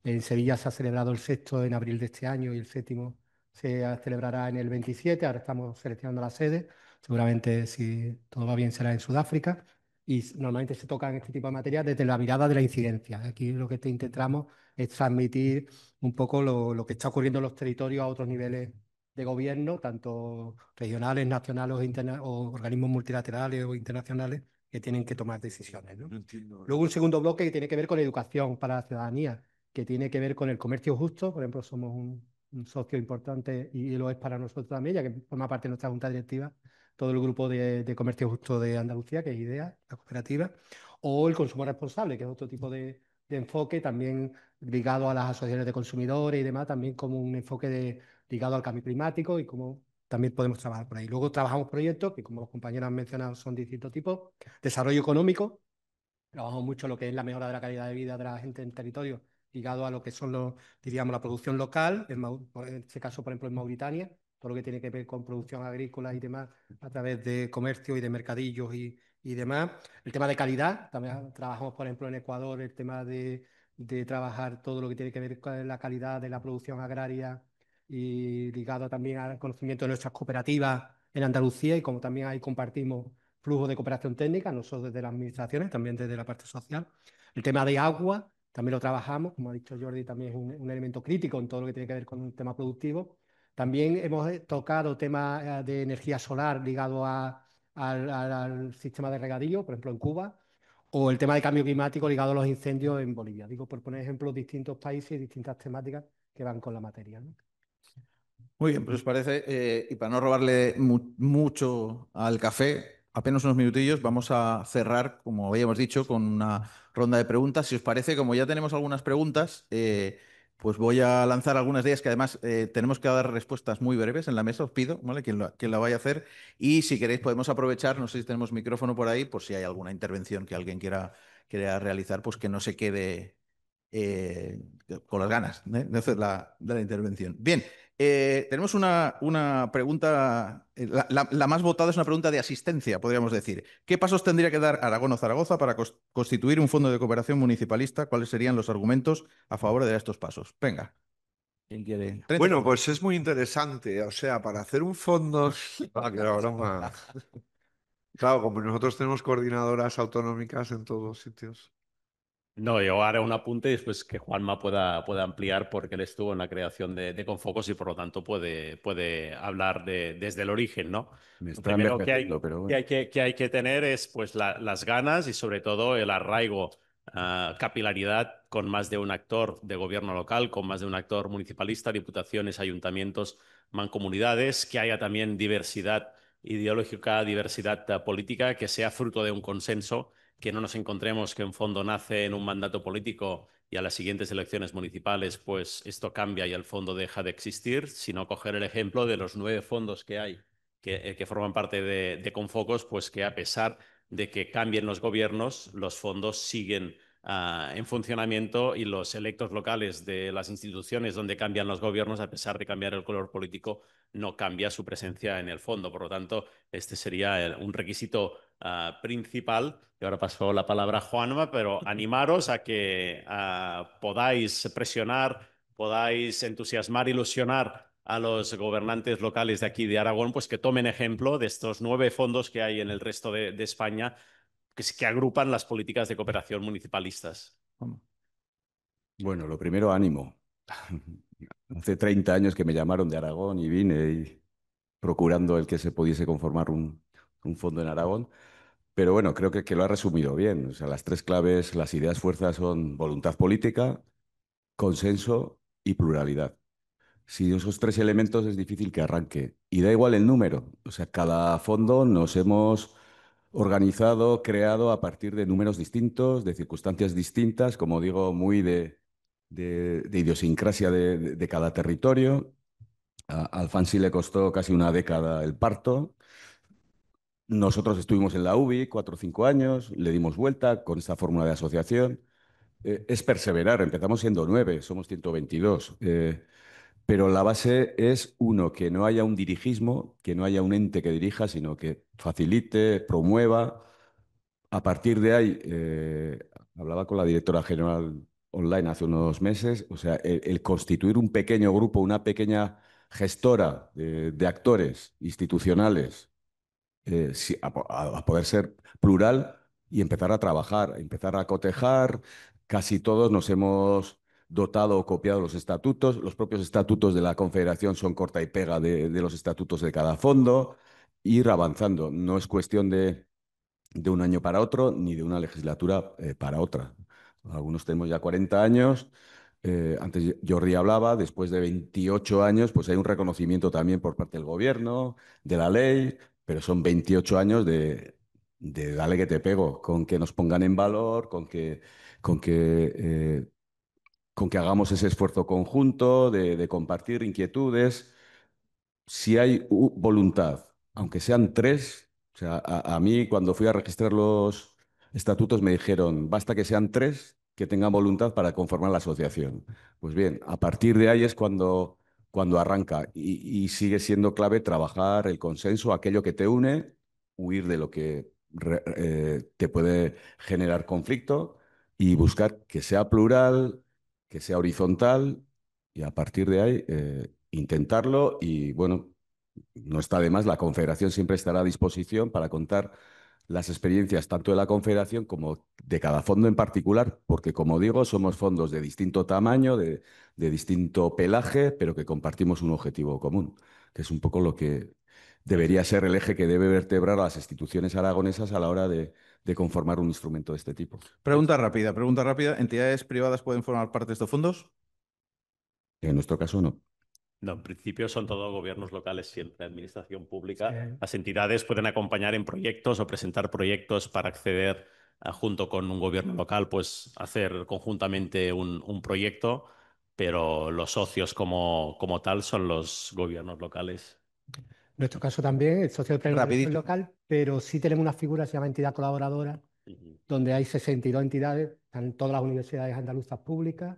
En Sevilla se ha celebrado el sexto en abril de este año y el séptimo se celebrará en el 27. Ahora estamos seleccionando la sede. Seguramente, si todo va bien, será en Sudáfrica. Y normalmente se tocan este tipo de materias desde la mirada de la incidencia. Aquí lo que intentamos es transmitir un poco lo que está ocurriendo en los territorios a otros niveles de gobierno, tanto regionales, nacionales o organismos multilaterales o internacionales, que tienen que tomar decisiones, ¿no? No entiendo. Luego un segundo bloque que tiene que ver con educación para la ciudadanía, que tiene que ver con el comercio justo. Por ejemplo, somos un socio importante y lo es para nosotros también, ya que forma parte de nuestra junta directiva todo el grupo de comercio justo de Andalucía, que es IDEA, la cooperativa, o el consumo responsable, que es otro tipo de enfoque también ligado a las asociaciones de consumidores y demás, también como un enfoque ligado al cambio climático y como también podemos trabajar por ahí. Luego trabajamos proyectos que, como los compañeros han mencionado, son de distintos tipos. Desarrollo económico, trabajamos mucho lo que es la mejora de la calidad de vida de la gente en territorio, ligado a lo que son diríamos, la producción local, en este caso, por ejemplo, en Mauritania, todo lo que tiene que ver con producción agrícola y demás, a través de comercio y de mercadillos y demás. El tema de calidad, también trabajamos, por ejemplo, en Ecuador, el tema de trabajar todo lo que tiene que ver con la calidad de la producción agraria y ligado también al conocimiento de nuestras cooperativas en Andalucía, y como también ahí compartimos flujo de cooperación técnica, no solo desde las administraciones, también desde la parte social. El tema de agua también lo trabajamos, como ha dicho Jordi, también es un elemento crítico en todo lo que tiene que ver con un tema productivo. También hemos tocado temas de energía solar ligado al sistema de regadío, por ejemplo en Cuba, o el tema de cambio climático ligado a los incendios en Bolivia. Digo, por poner ejemplos, distintos países y distintas temáticas que van con la materia, ¿no? Muy bien, pues os parece, y para no robarle mucho al café, apenas unos minutillos, vamos a cerrar, como habíamos dicho, con una ronda de preguntas. Si os parece, como ya tenemos algunas preguntas, pues voy a lanzar algunas de ellas que además tenemos que dar respuestas muy breves en la mesa, os pido, ¿vale? Quien la vaya a hacer. Y si queréis podemos aprovechar, no sé si tenemos micrófono por ahí, por si hay alguna intervención que alguien quiera realizar, pues que no se quede eh, con las ganas, ¿eh? de hacer de la intervención. Bien. Tenemos una pregunta, la más votada es una pregunta de asistencia, podríamos decir. ¿Qué pasos tendría que dar Aragón o Zaragoza para constituir un fondo de cooperación municipalista? ¿Cuáles serían los argumentos a favor de estos pasos? Venga, ¿quién quiere? 30 Bueno, segundos. pues es muy interesante. O sea, para hacer un fondo. Ah, que era broma. Claro, como nosotros tenemos coordinadoras autonómicas en todos sitios. No, yo haré un apunte y después que Juanma pueda ampliar porque él estuvo en la creación de Confocos y por lo tanto puede hablar desde el origen, ¿no? Me Lo está primero envejeciendo, pero bueno. que hay que tener es pues las ganas y sobre todo el arraigo, capilaridad con más de un actor de gobierno local, con más de un actor municipalista, diputaciones, ayuntamientos, mancomunidades, que haya también diversidad ideológica, diversidad política, que sea fruto de un consenso, que no nos encontremos que un fondo nace en un mandato político y a las siguientes elecciones municipales pues esto cambia y el fondo deja de existir, sino coger el ejemplo de los 9 fondos que hay que forman parte de Confocos, pues que a pesar de que cambien los gobiernos, los fondos siguen en funcionamiento y los electos locales de las instituciones donde cambian los gobiernos, a pesar de cambiar el color político, no cambia su presencia en el fondo. Por lo tanto, este sería un requisito principal. Y ahora paso la palabra a Juanma, pero animaros a que podáis presionar, podáis entusiasmar, ilusionar a los gobernantes locales de aquí de Aragón, pues que tomen ejemplo de estos 9 fondos que hay en el resto de España que agrupan las políticas de cooperación municipalistas. Bueno, lo primero, ánimo. Hace 30 años que me llamaron de Aragón y vine procurando el que se pudiese conformar un fondo en Aragón. Pero bueno, creo que lo ha resumido bien. O sea, las 3 claves, las ideas fuerzas son voluntad política, consenso y pluralidad. Si esos 3 elementos es difícil que arranque. Y da igual el número. O sea, cada fondo nos hemos organizado, creado a partir de números distintos, de circunstancias distintas, como digo, muy de idiosincrasia de cada territorio. A Alfansi le costó casi una década el parto. Nosotros estuvimos en la UBI 4 o 5 años, le dimos vuelta con esta fórmula de asociación. Es perseverar, empezamos siendo 9, somos 122. Pero la base es, uno, que no haya un dirigismo, que no haya un ente que dirija, sino que facilite, promueva. A partir de ahí, hablaba con la directora general online hace unos meses, o sea, el constituir un pequeño grupo, una pequeña gestora de actores institucionales, a poder ser plural y empezar a trabajar, empezar a cotejar. Casi todos nos hemos dotado o copiado los estatutos. Los propios estatutos de la Confederación son corta y pega de los estatutos de cada fondo. Ir avanzando. No es cuestión de un año para otro ni de una legislatura para otra. Algunos tenemos ya 40 años. Antes Jordi hablaba, después de 28 años, pues hay un reconocimiento también por parte del gobierno, de la ley, pero son 28 años de dale que te pego, con que nos pongan en valor, con que, eh, con que hagamos ese esfuerzo conjunto de compartir inquietudes. Si hay voluntad, aunque sean tres, o sea, a mí cuando fui a registrar los estatutos me dijeron, basta que sean tres que tengan voluntad para conformar la asociación. Pues bien, a partir de ahí es cuando arranca y sigue siendo clave trabajar el consenso, aquello que te une, huir de lo que te puede generar conflicto y buscar que sea plural, que sea horizontal y a partir de ahí intentarlo y bueno, no está de más, la Confederación siempre estará a disposición para contar las experiencias tanto de la Confederación como de cada fondo en particular, porque como digo, somos fondos de distinto tamaño, de distinto pelaje, pero que compartimos un objetivo común, que es un poco lo que debería ser el eje que debe vertebrar a las instituciones aragonesas a la hora de conformar un instrumento de este tipo. Pregunta rápida, pregunta rápida. ¿Entidades privadas pueden formar parte de estos fondos? En nuestro caso, no. No, en principio son todos gobiernos locales, siempre administración pública. Sí. Las entidades pueden acompañar en proyectos o presentar proyectos para acceder junto con un gobierno local, pues hacer conjuntamente un proyecto, pero los socios como tal son los gobiernos locales. En nuestro caso también, el socio del pleno director es Rapidito. local, pero sí tenemos una figura que se llama entidad colaboradora, donde hay 62 entidades, están todas las universidades andaluzas públicas,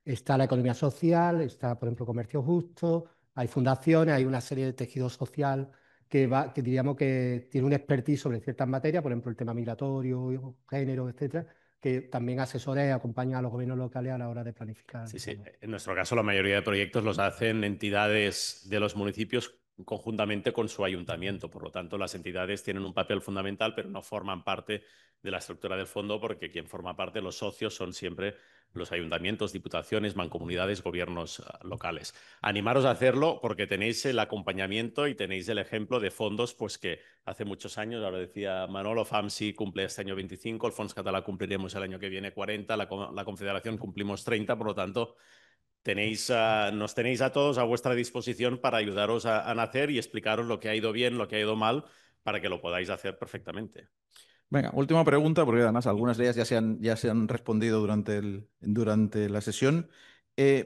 está la economía social, está, por ejemplo, comercio justo, hay fundaciones, hay una serie de tejido social que diríamos que tiene un expertise sobre ciertas materias, por ejemplo, el tema migratorio, género, etcétera, que también asesora y acompaña a los gobiernos locales a la hora de planificar. Sí, sí. En nuestro caso, la mayoría de proyectos los hacen entidades de los municipios conjuntamente con su ayuntamiento. Por lo tanto, las entidades tienen un papel fundamental, pero no forman parte de la estructura del fondo porque quien forma parte, los socios, son siempre los ayuntamientos, diputaciones, mancomunidades, gobiernos locales. Animaros a hacerlo porque tenéis el acompañamiento y tenéis el ejemplo de fondos pues que hace muchos años, ahora decía Manolo, FAMSI cumple este año 25, el Fons Català cumpliremos el año que viene 40, la Confederación cumplimos 30, por lo tanto nos tenéis a todos a vuestra disposición para ayudaros a nacer y explicaros lo que ha ido bien, lo que ha ido mal, para que lo podáis hacer perfectamente. Venga, última pregunta, porque además algunas de ellas ya se han respondido durante la sesión.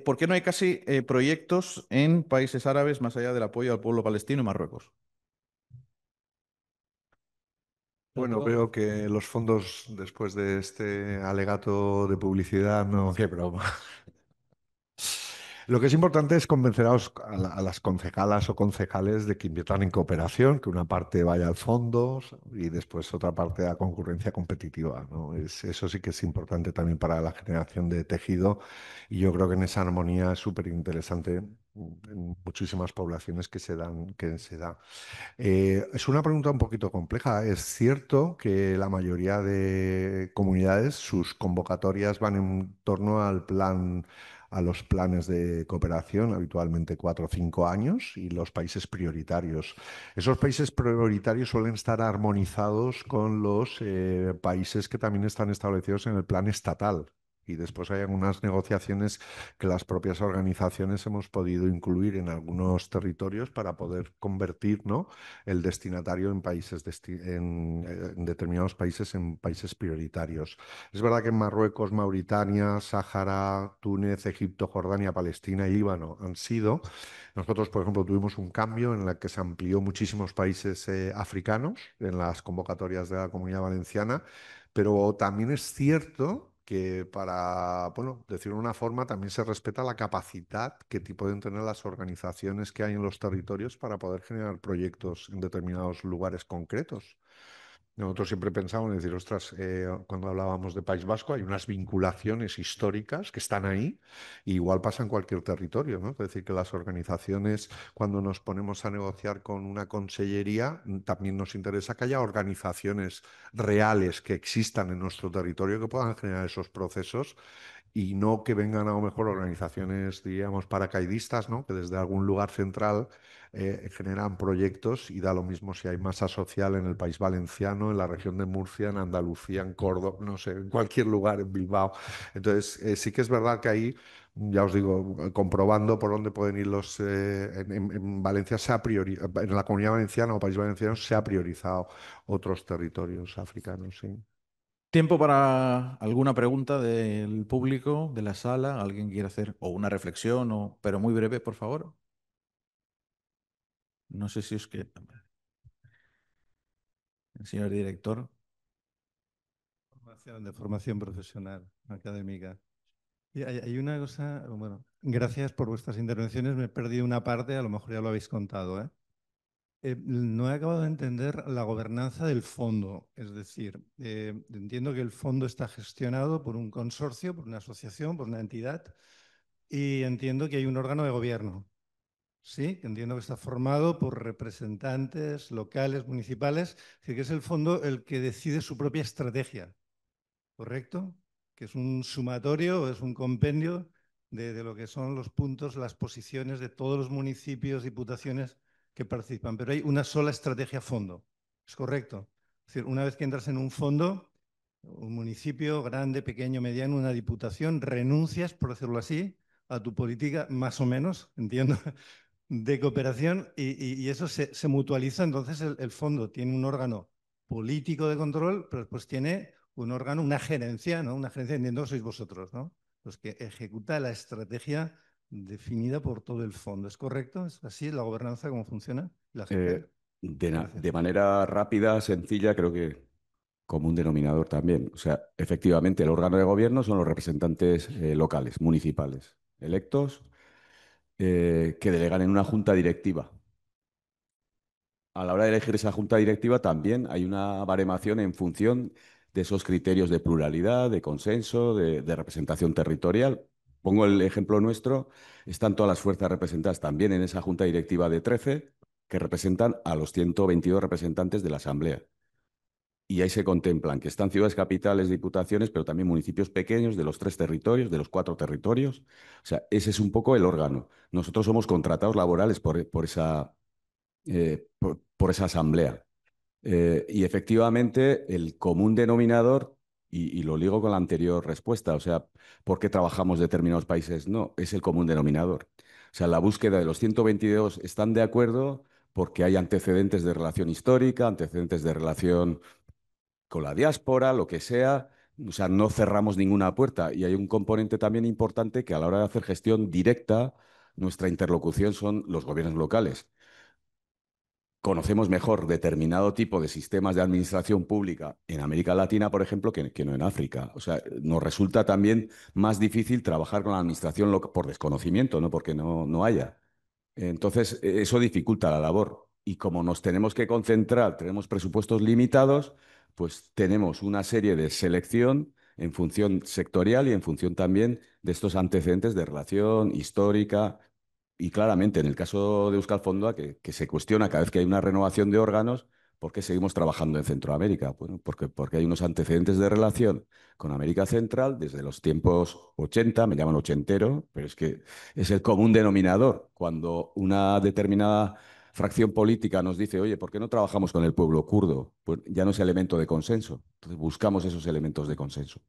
¿Por qué no hay casi proyectos en países árabes más allá del apoyo al pueblo palestino y Marruecos? Bueno, veo que los fondos, después de este alegato de publicidad, no, qué broma. Lo que es importante es convencer a las concejalas o concejales de que inviertan en cooperación, que una parte vaya al fondo y después otra parte a concurrencia competitiva, ¿no? Eso sí que es importante también para la generación de tejido y yo creo que en esa armonía es súper interesante en muchísimas poblaciones que se da. Es una pregunta un poquito compleja. Es cierto que la mayoría de comunidades, sus convocatorias van en torno a los planes de cooperación, habitualmente 4 o 5 años, y los países prioritarios. Esos países prioritarios suelen estar armonizados con los países que también están establecidos en el plan estatal. Y después hay algunas negociaciones que las propias organizaciones hemos podido incluir en algunos territorios para poder convertir, ¿no?, el destinatario en en determinados países en países prioritarios. Es verdad que en Marruecos, Mauritania, Sáhara, Túnez, Egipto, Jordania, Palestina y Líbano han sido. Nosotros, por ejemplo, tuvimos un cambio en el que se amplió muchísimos países africanos en las convocatorias de la Comunidad Valenciana, pero también es cierto que para, bueno, decirlo de una forma, también se respeta la capacidad que pueden tener las organizaciones que hay en los territorios para poder generar proyectos en determinados lugares concretos. Nosotros siempre pensamos en decir, ostras, cuando hablábamos de País Vasco hay unas vinculaciones históricas que están ahí, y igual pasa en cualquier territorio, ¿no? Es decir, que las organizaciones, cuando nos ponemos a negociar con una consellería, también nos interesa que haya organizaciones reales que existan en nuestro territorio que puedan generar esos procesos y no que vengan a lo mejor organizaciones, diríamos, paracaidistas, ¿no? Que desde algún lugar central generan proyectos y da lo mismo si hay masa social en el País Valenciano, en la región de Murcia, en Andalucía, en Córdoba, no sé, en cualquier lugar, en Bilbao. Entonces, sí que es verdad que ahí, ya os digo, comprobando por dónde pueden ir en Valencia en la Comunidad Valenciana o País Valenciano se ha priorizado otros territorios africanos, sí. Tiempo para alguna pregunta del público, de la sala. ¿Alguien quiere hacer o una reflexión, pero muy breve, por favor? No sé si os que... El señor director. De formación profesional, académica. Y hay una cosa, bueno, gracias por vuestras intervenciones, me he perdido una parte, a lo mejor ya lo habéis contado, ¿eh? No he acabado de entender la gobernanza del fondo, es decir, entiendo que el fondo está gestionado por un consorcio, por una asociación, por una entidad, y entiendo que hay un órgano de gobierno, ¿sí? Que entiendo que está formado por representantes locales, municipales, es decir, que es el fondo el que decide su propia estrategia. ¿Correcto? Que es un sumatorio, es un compendio de lo que son los puntos, las posiciones de todos los municipios, diputaciones que participan. Pero hay una sola estrategia a fondo. ¿Es correcto? Es decir, una vez que entras en un fondo, un municipio grande, pequeño, mediano, una diputación, renuncias, por decirlo así, a tu política, más o menos, entiendo, de cooperación y eso se mutualiza. Entonces el fondo tiene un órgano político de control, pero después tiene un órgano, una gerencia, ¿no? Una gerencia, entiendo que sois vosotros, ¿no? Los que ejecuta la estrategia definida por todo el fondo. ¿Es correcto? ¿Es así la gobernanza, cómo funciona? La Eh, gestión. de, Gracias. de manera rápida, sencilla, creo que común denominador también. O sea, efectivamente, el órgano de gobierno son los representantes locales, municipales, electos, que delegan en una junta directiva. A la hora de elegir esa junta directiva también hay una baremación en función de esos criterios de pluralidad, de consenso, de representación territorial. Pongo el ejemplo nuestro, están todas las fuerzas representadas también en esa junta directiva de 13 que representan a los 122 representantes de la Asamblea. Y ahí se contemplan que están ciudades capitales, diputaciones, pero también municipios pequeños de los 3 territorios, de los 4 territorios. O sea, ese es un poco el órgano. Nosotros somos contratados laborales por esa asamblea. Y efectivamente, el común denominador, y lo ligo con la anterior respuesta, o sea, ¿por qué trabajamos determinados países? No, es el común denominador. O sea, la búsqueda de los 122 están de acuerdo porque hay antecedentes de relación histórica, antecedentes de relación con la diáspora, lo que sea. O sea, no cerramos ninguna puerta. Y hay un componente también importante que a la hora de hacer gestión directa, nuestra interlocución son los gobiernos locales. Conocemos mejor determinado tipo de sistemas de administración pública en América Latina, por ejemplo, que no en África. O sea, nos resulta también más difícil trabajar con la administración local por desconocimiento, no porque no haya. Entonces, eso dificulta la labor. Y como nos tenemos que concentrar, tenemos presupuestos limitados, pues tenemos una serie de selección en función sectorial y en función también de estos antecedentes de relación histórica. Y claramente, en el caso de Euskal Fondoa, que se cuestiona cada vez que hay una renovación de órganos, ¿por qué seguimos trabajando en Centroamérica? Bueno, porque hay unos antecedentes de relación con América Central desde los tiempos 80, me llaman ochentero, pero es que es el común denominador. Cuando una determinada fracción política nos dice, oye, ¿por qué no trabajamos con el pueblo kurdo? Pues ya no es elemento de consenso. Entonces buscamos esos elementos de consenso.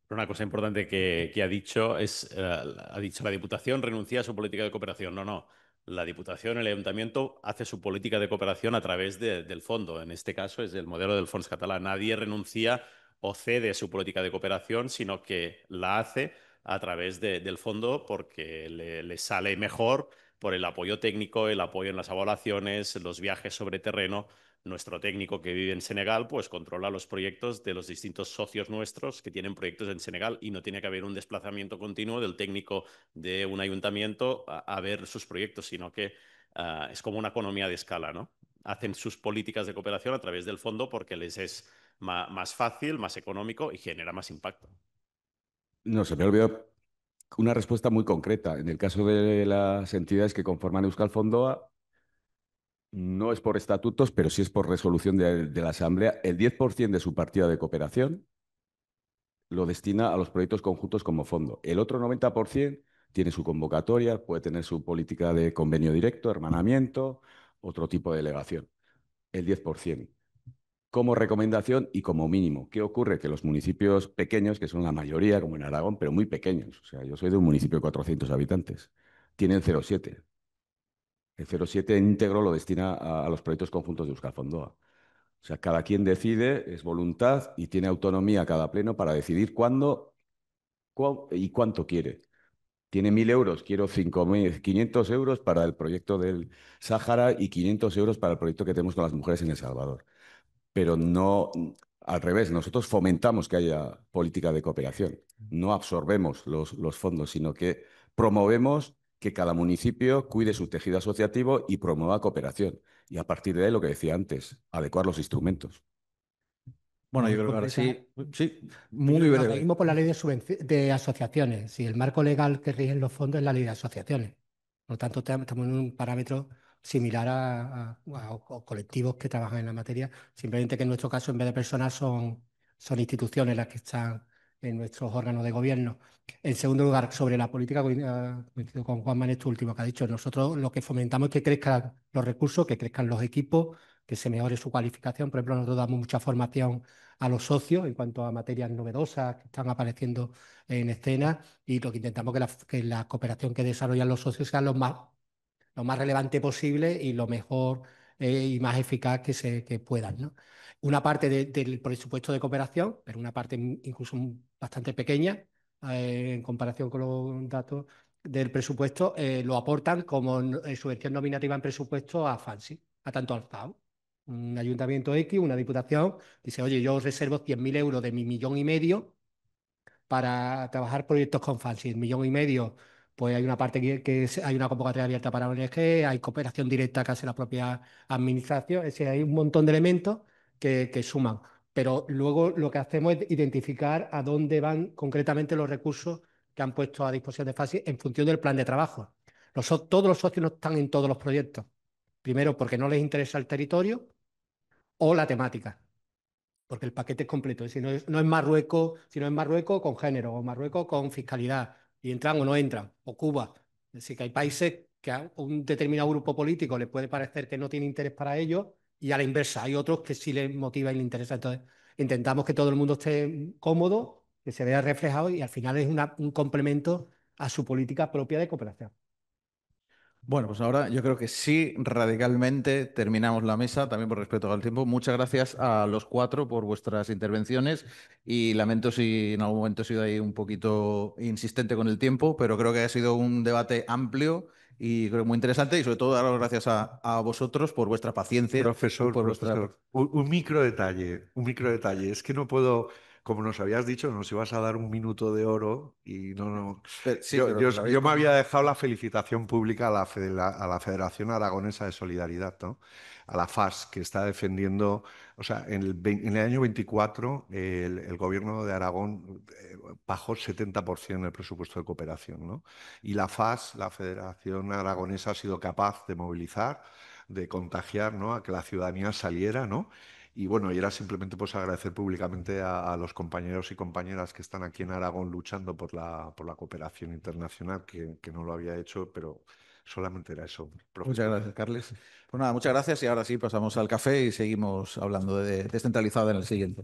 Pero una cosa importante que ha dicho es, ha dicho la Diputación renuncia a su política de cooperación. No, no. La Diputación, el Ayuntamiento hace su política de cooperación a través del fondo. En este caso es el modelo del Fons Català. Nadie renuncia o cede su política de cooperación, sino que la hace a través del fondo porque le sale mejor por el apoyo técnico, el apoyo en las evaluaciones, los viajes sobre terreno. Nuestro técnico que vive en Senegal, pues controla los proyectos de los distintos socios nuestros que tienen proyectos en Senegal y no tiene que haber un desplazamiento continuo del técnico de un ayuntamiento a ver sus proyectos, sino que es como una economía de escala, ¿no? Hacen sus políticas de cooperación a través del fondo porque les es más fácil, más económico y genera más impacto. No, se me olvidó una respuesta muy concreta. En el caso de las entidades que conforman Euskal Fondoa, no es por estatutos, pero sí es por resolución de la Asamblea, el 10% de su partida de cooperación lo destina a los proyectos conjuntos como fondo. El otro 90% tiene su convocatoria, puede tener su política de convenio directo, hermanamiento, otro tipo de delegación. El 10% como recomendación y como mínimo. ¿Qué ocurre? Que los municipios pequeños, que son la mayoría, como en Aragón, pero muy pequeños, o sea, yo soy de un municipio de 400 habitantes, tienen 0,7. El 0,7 íntegro lo destina a los proyectos conjuntos de Euskalfondoa. O sea, cada quien decide, es voluntad y tiene autonomía cada pleno para decidir cuándo y cuánto quiere. Tiene 1.000 euros, quiero 5.500 euros para el proyecto del Sáhara y 500 euros para el proyecto que tenemos con las mujeres en El Salvador. Pero no, al revés, nosotros fomentamos que haya política de cooperación. No absorbemos los fondos, sino que promovemos que cada municipio cuide su tejido asociativo y promueva cooperación. Y a partir de ahí, lo que decía antes, adecuar los instrumentos. Bueno, yo Muy creo que ahora concreta. sí, muy Nos breve. regimos por la ley de asociaciones. Si el marco legal que rige los fondos es la ley de asociaciones. Por lo tanto, estamos en un parámetro similar a colectivos que trabajan en la materia. Simplemente que en nuestro caso, en vez de personas, son instituciones las que están en nuestros órganos de gobierno. En segundo lugar, sobre la política, coincido con Juan en esto último que ha dicho. Nosotros lo que fomentamos es que crezcan los recursos, que crezcan los equipos, que se mejore su cualificación. Por ejemplo, nosotros damos mucha formación a los socios en cuanto a materias novedosas que están apareciendo en escena, y lo que intentamos que la cooperación que desarrollan los socios sea lo más relevante posible y lo mejor y más eficaz que puedan, ¿no? Una parte del presupuesto de cooperación, pero una parte incluso bastante pequeña en comparación con los datos del presupuesto, lo aportan como subvención nominativa en presupuesto a FANSI, a tanto al FAO. Un ayuntamiento X, una diputación, dice, oye, yo reservo 100.000 euros de mi 1,5 millones para trabajar proyectos con FANSI. 1,5 millones, pues hay una parte hay una convocatoria abierta para ONG, hay cooperación directa que hace la propia administración, es decir, hay un montón de elementos que suman. Pero luego lo que hacemos es identificar a dónde van concretamente los recursos que han puesto a disposición de FANSI en función del plan de trabajo. Todos los socios no están en todos los proyectos. Primero, porque no les interesa el territorio o la temática, porque el paquete es completo. Si no es Marruecos, si no es Marruecos con género, o Marruecos con fiscalidad, y entran o no entran, o Cuba. Es decir, que hay países que a un determinado grupo político le puede parecer que no tiene interés para ellos, y a la inversa, hay otros que sí les motiva y les interesa. Entonces, intentamos que todo el mundo esté cómodo, que se vea reflejado, y al final es un complemento a su política propia de cooperación. Bueno, pues ahora yo creo que sí, radicalmente terminamos la mesa, también por respeto al tiempo. Muchas gracias a los cuatro por vuestras intervenciones y lamento si en algún momento he sido ahí un poquito insistente con el tiempo, pero creo que ha sido un debate amplio y creo muy interesante, y sobre todo daros gracias a vosotros por vuestra paciencia y por vuestra... Profesor, un micro detalle, un micro detalle. Es que no puedo, como nos habías dicho, nos ibas a dar un minuto de oro y no. Sí, pero lo habéis... Yo me había dejado la felicitación pública a a la Federación Aragonesa de Solidaridad, ¿no? A la FAS, que está defendiendo, o sea, en el año 24 el gobierno de Aragón bajó el 70% el presupuesto de cooperación, ¿no? Y la FAS, la Federación Aragonesa, ha sido capaz de movilizar, de contagiar, ¿no? A que la ciudadanía saliera, ¿no? Y bueno, y era simplemente pues agradecer públicamente a los compañeros y compañeras que están aquí en Aragón luchando por por la cooperación internacional, que no lo había hecho, pero solamente era eso, Muchas profesor. gracias, Carles. Pues nada, muchas gracias y ahora sí pasamos al café y seguimos hablando de descentralizada en el siguiente.